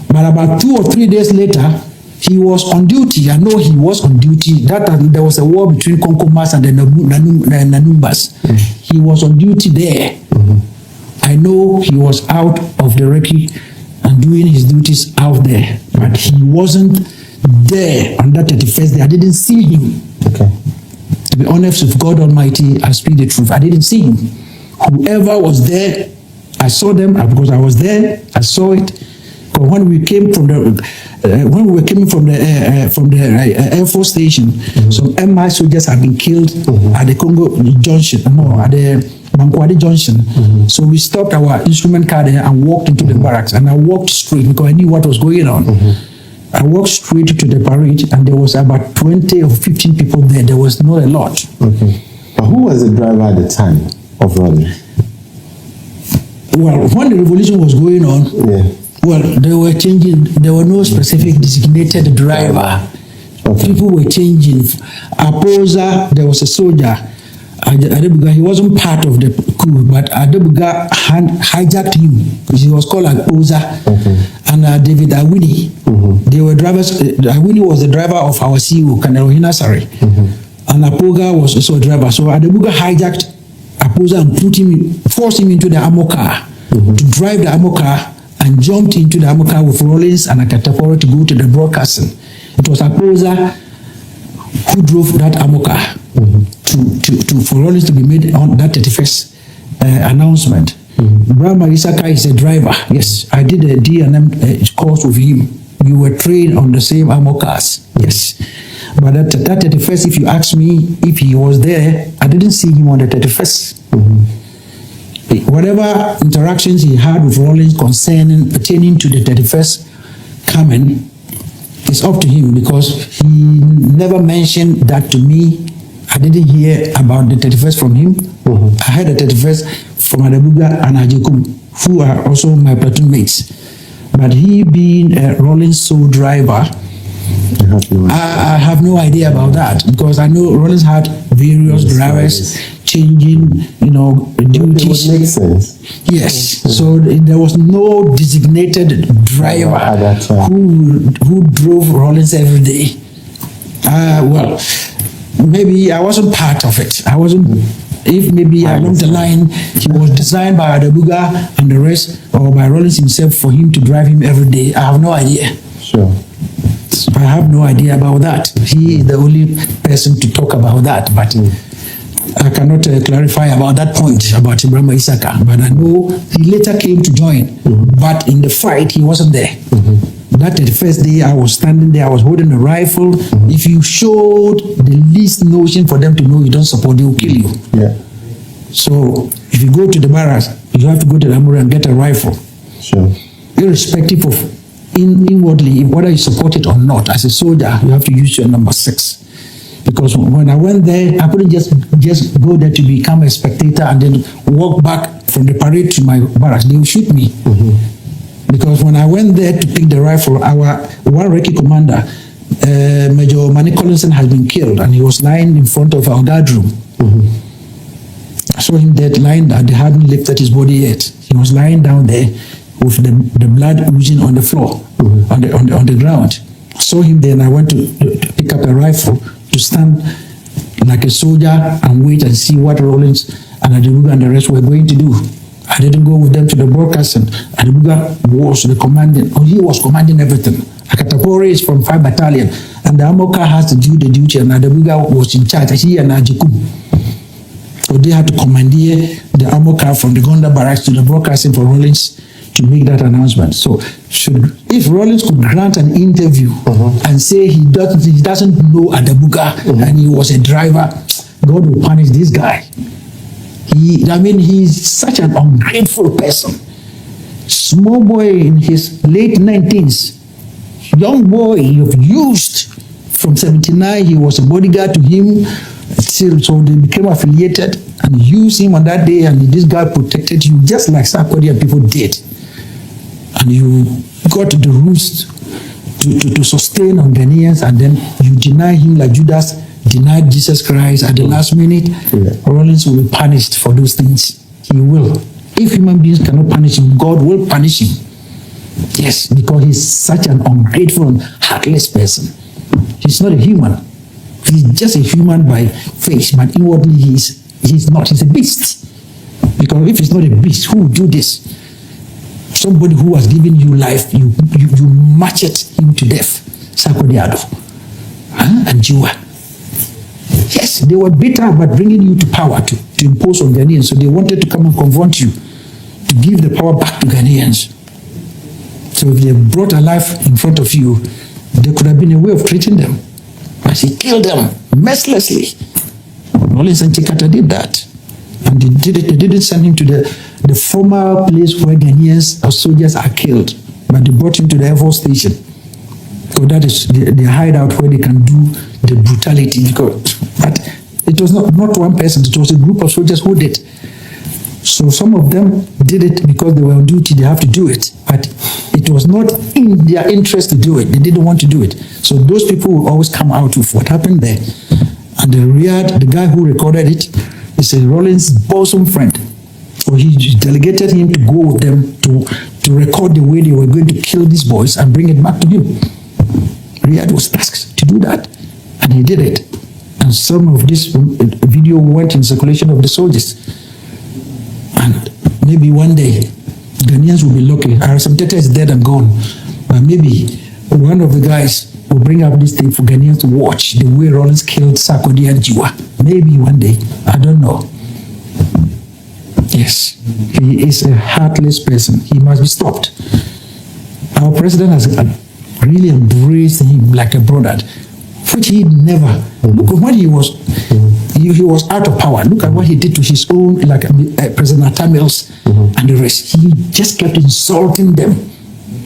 But about 2 or 3 days later, he was on duty. I know he was on duty. That there was a war between Konkomas and the Nanumbas. Mm-hmm. He was on duty there. Mm-hmm. I know he was out of the recce and doing his duties out there, but he wasn't there on that 31st day. I didn't see him. Okay. To be honest with God Almighty, I speak the truth. I didn't see him. Whoever was there, I saw them because I was there. I saw it. But when we came from the Air Force station, mm-hmm. some MI soldiers had been killed mm-hmm. at the Congo Junction. No, at the Mankwadi Junction. Mm-hmm. So we stopped our instrument car there and walked into mm-hmm. the barracks. And I walked straight because I knew what was going on. Mm-hmm. I walked straight to the parade, and there was about 20 or 15 people there. There was not a lot. Okay. But who was the driver at the time of Rawlings? Well, when the revolution was going on, yeah. Well, they were changing. There were no specific designated driver. Okay. People were changing. Aposa, there was a soldier. Adebuga, he wasn't part of the coup, but Adebuga hijacked him. He was called Aposa. Okay. And David Awini. Mm-hmm. They were drivers. Awini was the driver of our CEO, Colonel Hinasari. Mm-hmm. And Apoga was also a driver. So Adebuga hijacked Aposa and forced him into the ammo car, mm-hmm. to drive the ammo car, and jumped into the ammo car with Rawlings and Akataporo to go to the broadcasting. It was Aposa who drove that ammo car, mm-hmm. for Rawlings to be made on that 31st announcement. Mm-hmm. Brahma Isaka is a driver. Yes, I did a D&M course with him. We were trained on the same ammo cars. Yes. But that 31st, if you ask me if he was there, I didn't see him on the 31st. Mm-hmm. Whatever interactions he had with Rawlings pertaining to the 31st coming, it's up to him, because he never mentioned that to me. I didn't hear about the 31st from him. Mm-hmm. I heard the 31st from Adebuga and Ajukum, who are also my platoon mates. But he being a Rawlings sole driver, I have no idea about that, because I know Rawlings had various drivers changing, duties. It would make sense. Yes. Mm-hmm. So there was no designated driver who drove Rawlings every day. Well, maybe I wasn't part of it. I wasn't. If maybe along the line he was designed by Adebuga and the rest, or by Rawlings himself for him to drive him every day, I have no idea. Sure. I have no idea about that. He is the only person to talk about that, but I cannot clarify about that point about Brahma Isaka. But I know he later came to join, but in the fight he wasn't there. Mm-hmm. That the first day I was standing there, I was holding a rifle. If you showed the least notion for them to know you don't support, they will kill you. Yeah. So if you go to the barracks, you have to go to the armory and get a rifle. Sure. Irrespective of inwardly, whether you support it or not, as a soldier, you have to use your number 6. Because when I went there, I couldn't just go there to become a spectator and then walk back from the parade to my barracks. They would shoot me. Because when I went there to pick the rifle, our one recce commander, Major Manny Collinson, has been killed, and he was lying in front of our guard room. I saw him dead, lying there. They hadn't lifted his body yet. He was lying down there with the blood oozing on the floor, on the ground. I saw him there, and I went to pick up a rifle to stand like a soldier and wait and see what Rawlings and Adebuga and the rest were going to do. I didn't go with them to the broadcasting. Adebuga was the commanding, or he was commanding everything. Akatapore is from 5 Battalion, and the Amoka has to do the duty, and Adebuga was in charge. He and Ajikum. So they had to commandeer the Amoka from the Gonda barracks to the broadcasting for Rawlings to make that announcement. So if Rawlings could grant an interview and say he doesn't know Adebuga and he was a driver, God will punish this guy. He's such an ungrateful person. Small boy in his late 19s, young boy used. From 79, he was a bodyguard to him. So they became affiliated and used him on that day, and this guy protected you just like Sakordie and people did. And you got the rules to sustain on Ghanaians, and then you deny him like Judas denied Jesus Christ at the last minute. Rawlings will be punished for those things. He will. If human beings cannot punish him, God will punish him. Yes, because he's such an ungrateful and heartless person. He's not a human. He's just a human by face, but inwardly he's not. He's a beast. Because if he's not a beast, who would do this? Somebody who has given you life, you machete him to death. Sakordie and giwa. Yes, they were bitter about bringing you to power to impose on Ghanaians. So they wanted to come and confront you, to give the power back to Ghanaians. So if they brought a life in front of you, there could have been a way of treating them. But he killed them mercilessly. Rawlings and Chikata did that. And they didn't send him to the former place where Ghanaians or soldiers are killed, but they brought him to the Air Force Station. So that is the hideout where they can do the brutality. But it was not one person, it was a group of soldiers who did. So some of them did it because they were on duty, they have to do it. But it was not in their interest to do it. They didn't want to do it. So those people will always come out with what happened there. And the guy who recorded it is a Rawlings' bosom friend. So he delegated him to go with them to record the way they were going to kill these boys and bring it back to him. Riyadh was tasked to do that, and he did it. And some of this video went in circulation of the soldiers. And maybe one day, Ghanaians will be lucky. Some Tete is dead and gone. But maybe one of the guys will bring up this thing for Ghanaians to watch the way Rawlings killed Sakordie and giwa. Maybe one day. I don't know. Yes, he is a heartless person. He must be stopped. Our president has really embraced him like a brother, which he never. Look at when he was out of power. Look at what he did to his own, like President Atamils and the rest. He just kept insulting them.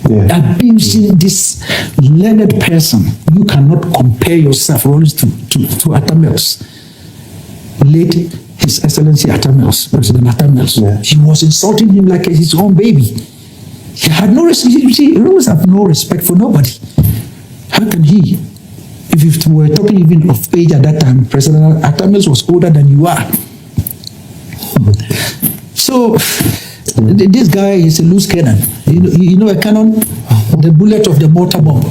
Abusing this learned person. You cannot compare yourself, Rawlings, to Atamils. Late His Excellency Atamils, President Atamils. He was insulting him like his own baby. He had no respect. He always have no respect for nobody. How can he? If we were talking even of age at that time, President Atamils was older than you are. So this guy is a loose cannon. You know a cannon, the bullet of the mortar bomb.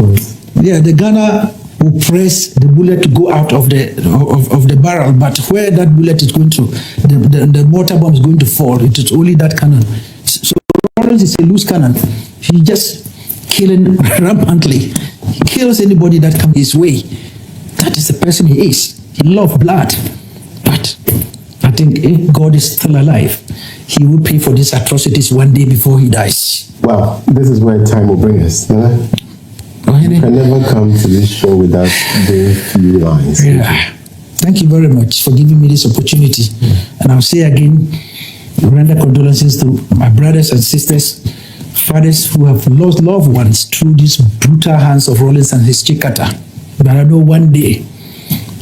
Yeah, the gunner will press the bullet to go out of the barrel, but where that bullet is going to, the mortar bomb is going to fall. It is only that cannon. So Rawlings is a loose cannon. He just killing rampantly. He kills anybody that comes his way. That is the person he is. He loves blood. But I think if God is still alive, he will pay for these atrocities one day before he dies. Wow, this is where time will bring us. can never come to this show without doing few lines. Yeah. Thank you very much for giving me this opportunity. And I'll say again, render condolences to my brothers and sisters, fathers who have lost loved ones through these brutal hands of Rawlings and his chikata. But I know one day,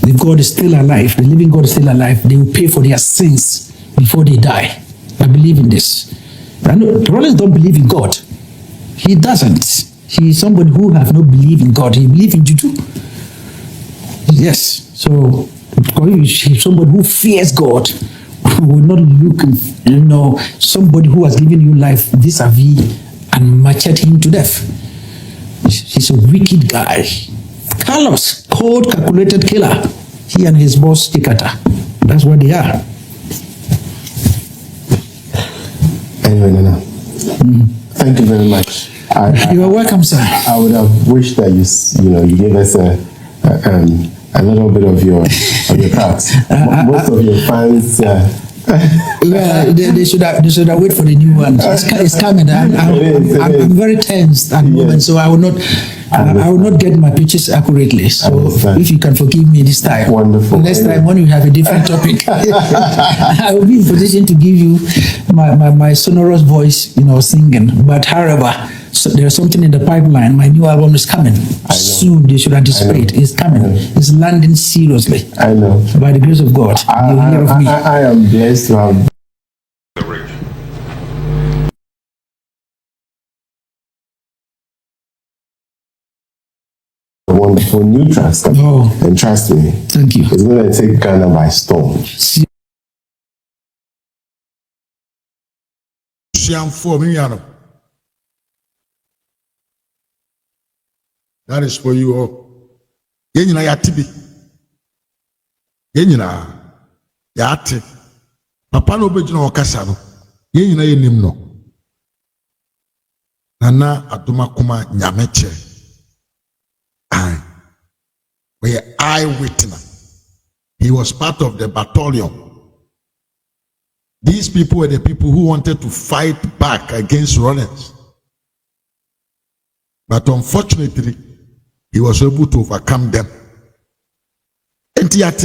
the God is still alive, the living God is still alive. They will pay for their sins before they die. I believe in this. I know Rawlings don't believe in God. He doesn't. He is somebody who has not believed in God. He believes in juju. Yes. So he's somebody who fears God, who will not look, somebody who has given you life vis-a-vis and machete him to death. He's a wicked guy. Carlos, cold, calculated killer. He and his boss, Tikata. That's what they are. Anyway, Nana, thank you very much. You are welcome, sir. I would have wished that you gave us a little bit of your cards. Most of your fans. Yeah, they should have waited for the new one. It's coming. I'm very tense at the moment, so I will not get my pitches accurately. So if you can forgive me this time, wonderful. Next time when you have a different topic, I will be in position to give you my sonorous voice, singing. But however, there's something in the pipeline. My new album is coming soon. They should anticipate. It's coming. It's landing seriously. I know. By the grace of God, you'll hear of me. I am blessed to have. A wonderful new trust. And trust me. Thank you. It's going to take Ghana by storm. That is for you all. Yenina yatibi. Yenina yati. Papa no be jina wakasa no. Yenina yenim no. Nana aduma kuma nyameche. Aye. We are eyewitness. He was part of the battalion. These people were the people who wanted to fight back against Rawlings. But unfortunately, he was able to overcome them. And yet,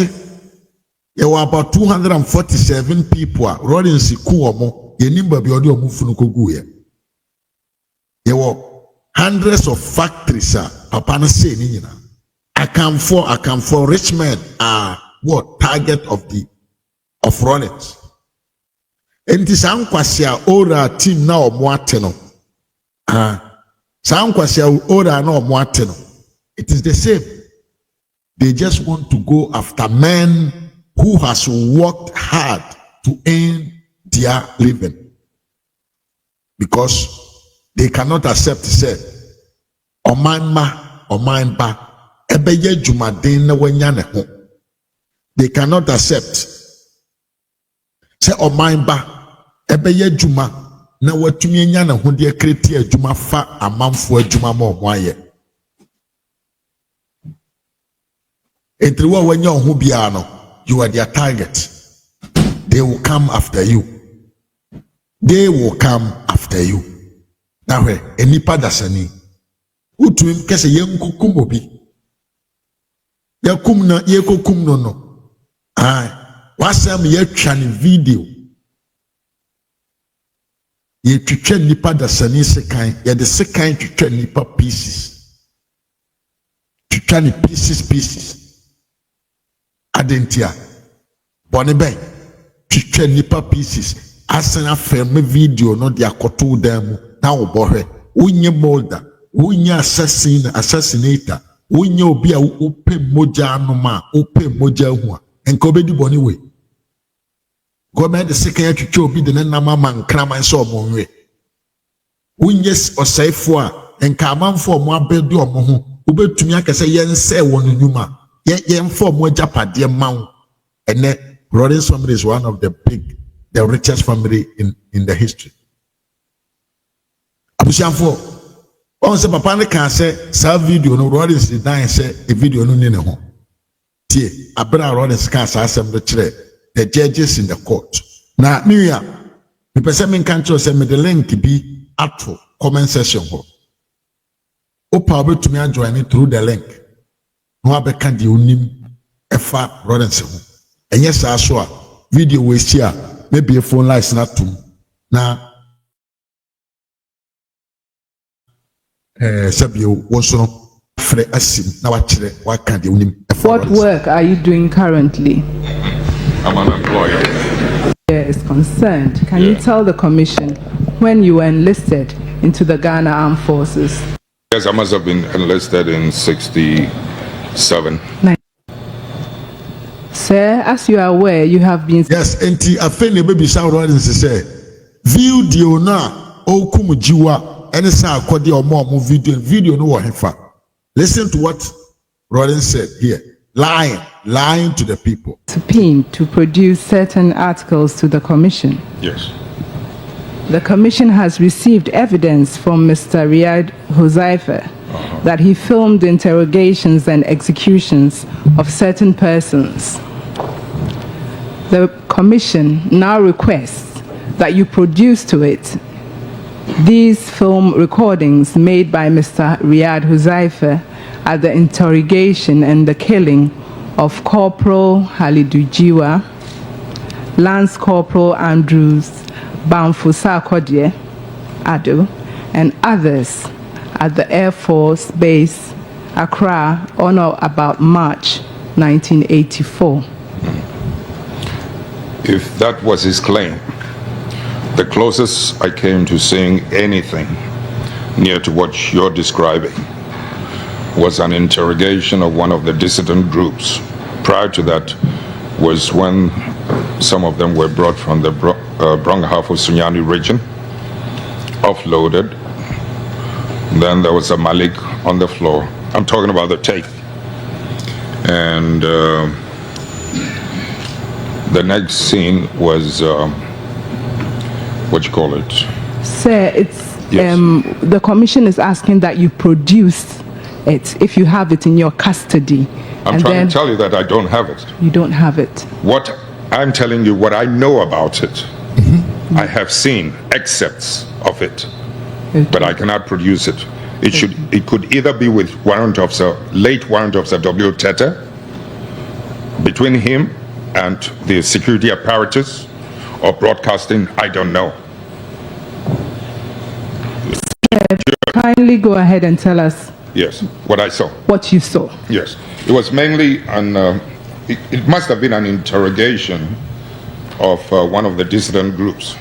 there were about 247 people. Rawlings kuomo yenimba biodi omufunuko guye. There were hundreds of factories. Papa na say ni nyina. I come for rich men are what target of Rawlings. And this ankwasya ora team na omoate no. Sankwasya ora na omoate no. It is the same. They just want to go after men who has worked hard to earn their living. Because they cannot accept, say, Oman ba, ebeye jumaden na wanya ne ho. They cannot accept. Say Oman ba, ebeye juma na watumi enya ne ho de kreti adwuma fa amanfo adwuma ma omoaye. When you are their target, they will come after you. They will come after you. Now, any padasani, who to him kese yenkukumobi, yakum na yekokum no. Wasam ye chani video. Ye chiche nipa dasani sekai, ye the sekai chiche nipa pieces. Chichani pieces. Adentia Bonibe chiche nipa pieces asana film video no dia koto dem na obohwe unye molder unye assassinator unye obi a upe moja anoma upe moja hu enko bedi boni we gome de second chiche obi de na mama nkrama nso omonwe unye osaifo a enka amanfo mo abedu omo ho ubetumi akese yense wonu nyuma yen form mo japade man and Rawlings family is one of the richest family in the history. Abusianfo on say papa ne kan say sa video no Rawlings design say a video no ni ne ho tie abra Rawlings kan sa asem de kire the judges in the court na miya me pese me kan kire say me the link bi ato comment section ho Opa to me and join it through the link. No abe can the unim efa Rawlings. And yes, I saw video we here. Maybe a phone line is not to now. Sabio was no free asim. Now what can the unim? What work are you doing currently? I'm unemployed. Is concerned. Can you tell the commission when you were enlisted into the Ghana Armed Forces? Yes, I must have been enlisted in 67. Sir, as you are aware, you have been... Yes, and I feel baby shout Rawlings say, video na o kum giwa, and sakordie or more video no hefa. Listen to what Rawlings said here. Lying to the people. Subpoenaed to produce certain articles to the commission. Yes. The commission has received evidence from Mr. Riyad Huzaifa that he filmed interrogations and executions of certain persons. The commission now requests that you produce to it these film recordings made by Mr. Riyad Huzaifa at the interrogation and the killing of Corporal Halidu Giwa, Lance Corporal Andrews Bamfu Sakordie Ado, and others at the Air Force Base, Accra, on or about March 1984. If that was his claim, the closest I came to seeing anything near to what you're describing was an interrogation of one of the dissident groups. Prior to that was when some of them were brought from the Brong-Ahafo Sunyani region, offloaded. Then there was a Malik on the floor. I'm talking about the tape. And the next scene was, what you call it? Sir, it's, Yes. the commission is asking that you produce it if you have it in your custody. I'm trying to tell you that I don't have it. You don't have it. What I'm telling you, what I know about it, I have seen excerpts of it, but I cannot produce it. It could either be with late Warrant Officer W. Tete, between him and the security apparatus, or broadcasting, I don't know. Kindly go ahead and tell us Yes, what I saw. what you saw. Yes, it was mainly it must have been an interrogation of one of the dissident groups.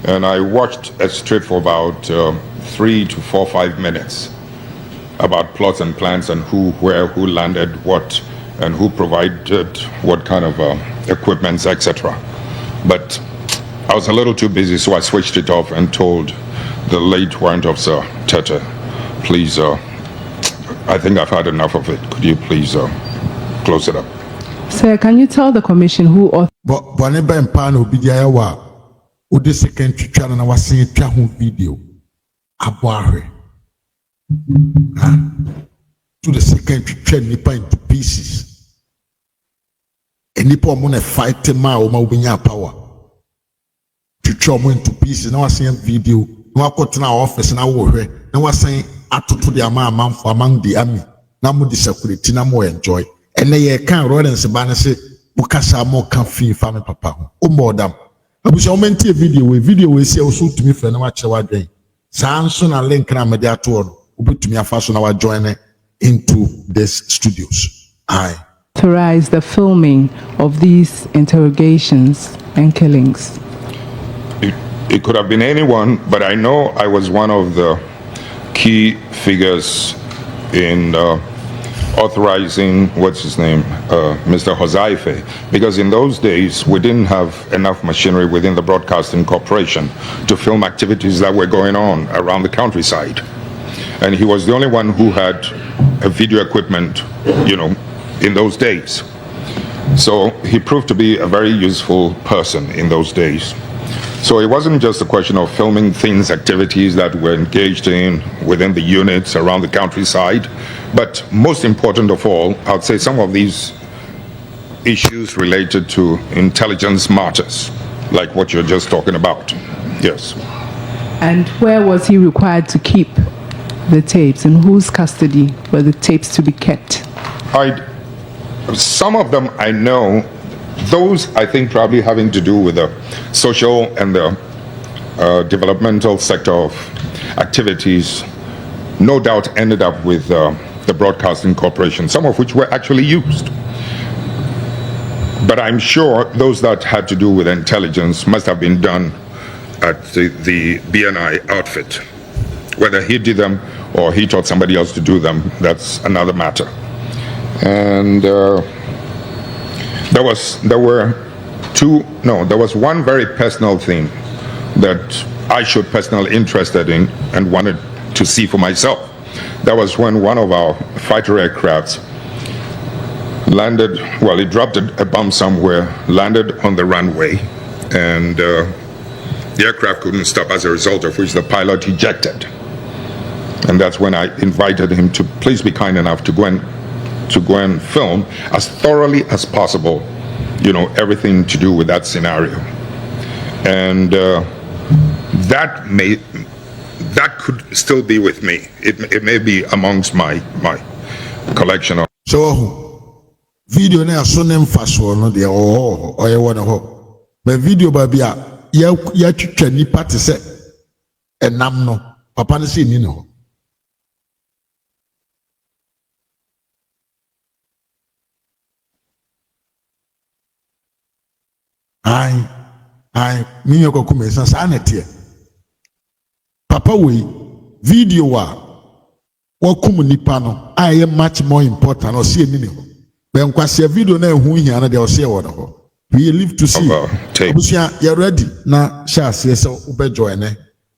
And I watched a strip for about 3 to 4, 5 minutes about plots and plans and who, where, who landed what, and who provided what kind of equipments, etc. But I was a little too busy, so I switched it off and told the late Warrant Officer Tete, please, I think I've had enough of it. Could you please close it up? Sir, can you tell the commission who But whenever I'm pan obidia wa, udi second channel na wasi twa video aboare. To the second channel nipa into pieces. And nipa mo na fight ma o ma obinya power. Twitwa mo into pieces na wasi video. Na wakotena office na wo hwe. Na wasi atoto de amanfo among the army. Na mo the security na mo enjoy. And they can't Rawlings ban say Mukasa more can feel family papa. O more them. I wish I meant a video we say also to me for no watch our day. Samson and link na media tour. Ubi to me a fashion our join into these studios. Aye. authorized the filming of these interrogations and killings? It could have been anyone, but I know I was one of the key figures in authorizing, what's his name, Mr. Huzaifa, because in those days we didn't have enough machinery within the Broadcasting Corporation to film activities that were going on around the countryside. And he was the only one who had a video equipment, in those days. So he proved to be a very useful person in those days. So it wasn't just a question of filming things, activities that were engaged in within the units around the countryside, but most important of all, I'd say some of these issues related to intelligence matters, like what you're just talking about. Yes. And where was he required to keep the tapes? In whose custody were the tapes to be kept? Some of them I know. Those, I think, probably having to do with the social and the developmental sector of activities, no doubt ended up with the Broadcasting Corporation, some of which were actually used. But I'm sure those that had to do with intelligence must have been done at the BNI outfit. Whether he did them or he taught somebody else to do them, that's another matter. And there was one very personal thing that I showed personal interest in and wanted to see for myself. That was when one of our fighter aircrafts landed, well, it dropped a bomb somewhere, landed on the runway, and the aircraft couldn't stop, as a result of which the pilot ejected. And that's when I invited him to please be kind enough to go and film as thoroughly as possible, you know, everything to do with that scenario. And that could still be with me. It may be amongst my collection of. So video na so nem faso no de oye wona ho. But video ba bia ya twetwa nipa te se enam no papa ne se ni no. I me yoko kumesa sa na tie. Papa we video wa wakum nipa no aye much more important o see ni ho. Ben kwase video na ehu hia na de o see wo no ho. We live to see. Obusia you ready na sha se se ubejo ene.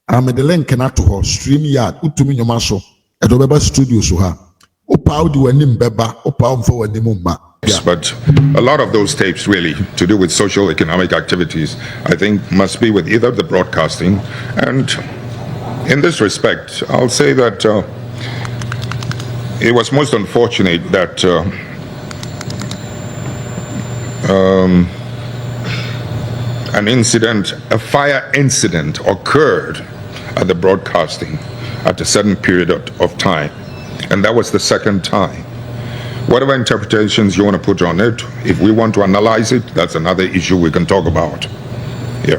Am the link na to ho stream yard utumi nyoma so. E do beba studio so ha. Opa odi wanim beba, opa mfo wanim ma. Yes, but a lot of those tapes really to do with social economic activities, I think must be with either the broadcasting, and in this respect, I'll say that it was most unfortunate that an incident, a fire incident occurred at the broadcasting at a certain period of time, and that was the second time. Whatever interpretations you want to put on it, if we want to analyze it, that's another issue we can talk about. Yeah.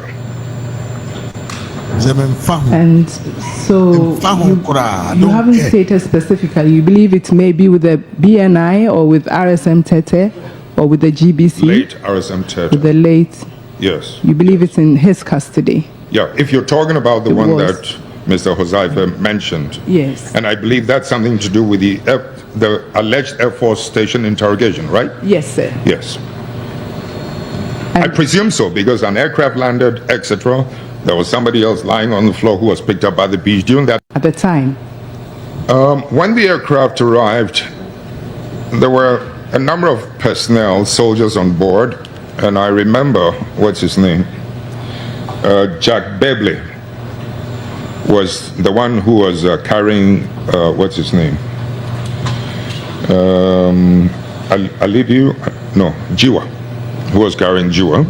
And so you haven't stated specifically, you believe it may be with the BNI or with RSM Tete or with the GBC? Late RSM Tete. With the late? Yes. You believe it's in his custody? Yeah, if you're talking about the one that Mr. Huzaifa mentioned. Yes. And I believe that's something to do with the alleged Air Force Station interrogation, right? Yes, sir. Yes. I presume so, because an aircraft landed, etc. There was somebody else lying on the floor who was picked up by the beach during that. At the time? When the aircraft arrived, there were a number of personnel, soldiers on board, and I remember, what's his name? Jack Bebley was the one who was carrying, what's his name? Giwa, who was carrying Giwa,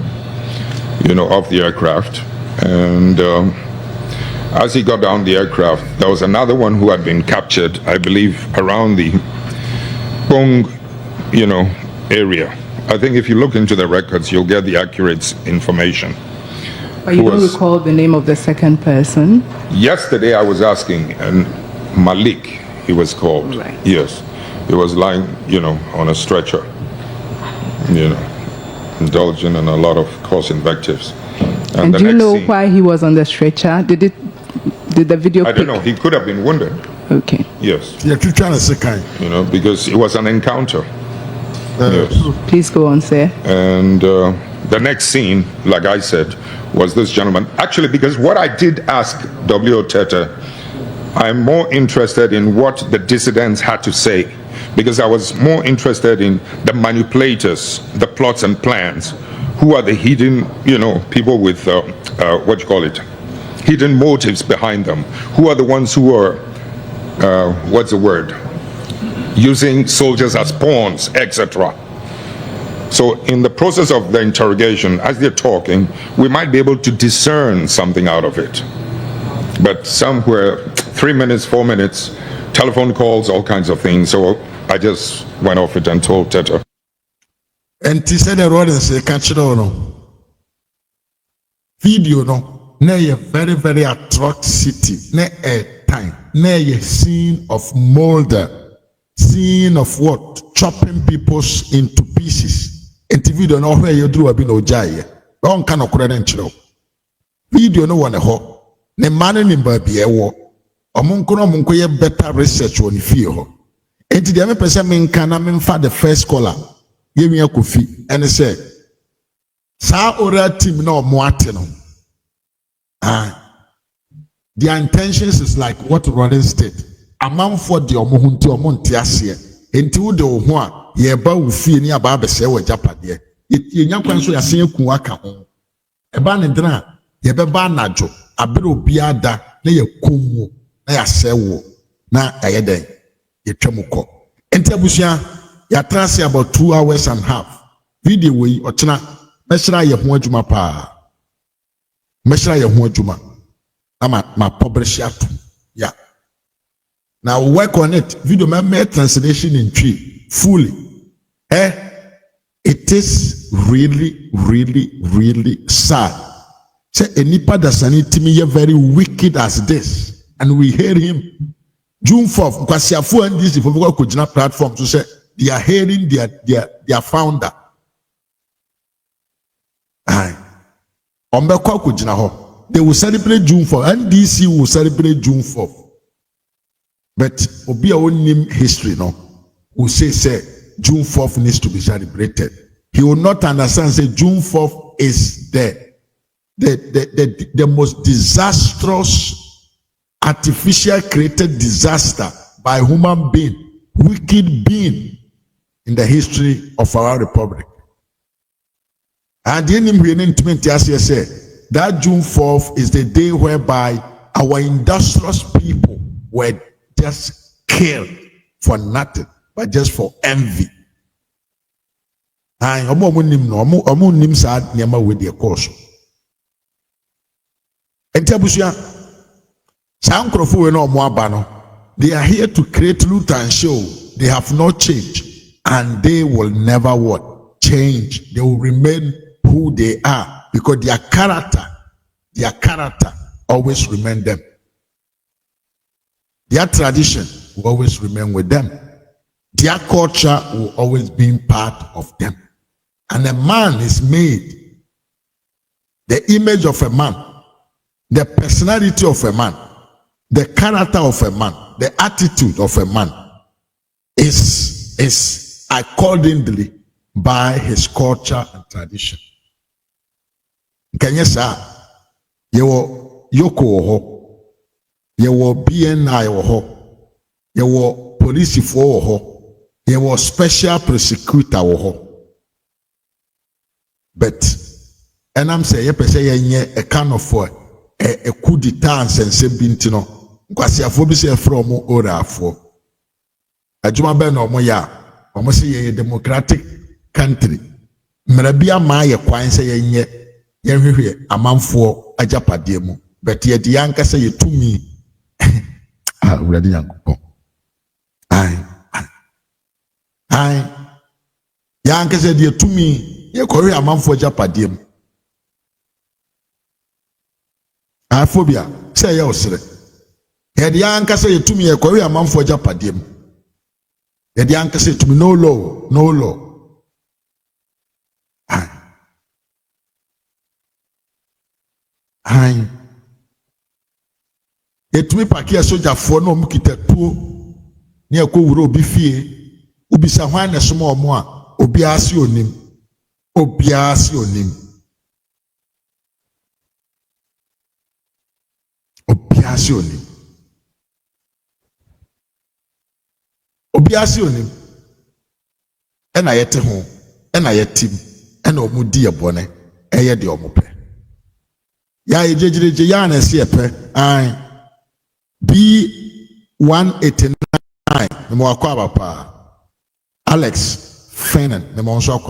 you know, off the aircraft. And as he got down the aircraft, there was another one who had been captured, I believe, around the Bong, you know, area. I think if you look into the records, you'll get the accurate information. But you don't recall the name of the second person? Yesterday I was asking, and Malik, he was called. Right. Yes. He was lying, you know, on a stretcher, you know, indulging in a lot of coarse invectives. And do you know why he was on the stretcher? Did the video I don't know. He could have been wounded. Okay. Yes. Yeah, you're trying to say kind. You know, because it was an encounter. Yes. Please go on, sir. And the next scene, like I said, was this gentleman. Actually, because what I did ask W.O. Tete, I'm more interested in what the dissidents had to say, because I was more interested in the manipulators, the plots and plans, who are the hidden, you know, people with, hidden motives behind them, who are the ones who are, using soldiers as pawns, etc. So in the process of the interrogation, as they're talking, we might be able to discern something out of it. But somewhere 3 minutes, 4 minutes, telephone calls, all kinds of things. So I just went off it and told Teta. And he said the Rawlings say catch it on video no na a very very atrocity na a time na a scene of murder, scene of what chopping people into pieces. And the video no where you drew a bit no jay. Don't kind of credential video no one a ho ne man in baby a war. Omunko ye better research on the fear. And the other person mean can I for the first caller. Give me a coffee and say, Sa ora team no moatino. Their intentions is like what Rawlings state. A man for the omuhunti omontiasia. Into the one ye ba ufi ni aba bese wa japade. Ye nyakwan so yase ku aka ho. Eba ne dra ye beba anajo abere obi ada na ye komu na ya sewo na ayeden ye twemukọ. Enti abusia ya trase about 2 hours and a half. Video we ochina meshra ye ho adwuma pa. Meshra ye ho adwuma. Ma publish it. Yeah. Now work on it. Video my translation in tree fully. It is really, really, really sad. Say enipa dasanitimi very wicked as this, and we hear him. June 4th, Kwasiafu and this if we go to platform to say they are hearing their founder. They will celebrate June 4th. NDC will celebrate June 4th. But Obi own history no will say June 4th needs to be celebrated. He will not understand say June 4th is the most disastrous artificial created disaster by human being, wicked being in the history of our republic. And the enemy say that June 4th is the day whereby our industrious people were just killed for nothing, but just for envy. And nim sad nyama with their course. And Tabusia, they are here to create loot and show they have not changed, and they will never what change. They will remain who they are because their character always remain them. Their tradition will always remain with them. Their culture will always be part of them. And a man is made the image of a man, the personality of a man, the character of a man, the attitude of a man is accordingly by his culture and tradition. Can you say you Yoko ho, you BNI ho, you police for ho, you special prosecutor ho. But and I'm saying a kind of a coup d'etat and sensibintino. Kwasiafo bi say from orafo. Adwuma be no mo ya. Omo say a democratic country. Mrabia ma ye kwan say yenye yenhwehwe amanfo ajapade mu. But ye de yanka say ye tumi. Urade yankopon. Ai. Yanka say de tumi ye kore amanfo ajapade mu. Phobia say ye osere. Yedi anka say to me a Korea man for Japadim. Yedi anka say to me no law. It me pakia soja for no mukita tu near ko wuro bi fie ubisa hwan na somo omo a obiase onim. Obiase onim. Obiase onim ena yete ho ena yetim ena omudi ebone eye de omope ya ejejeje ya na se epe an B189 me mo akwa papa Alex Fenan me mo nso akwa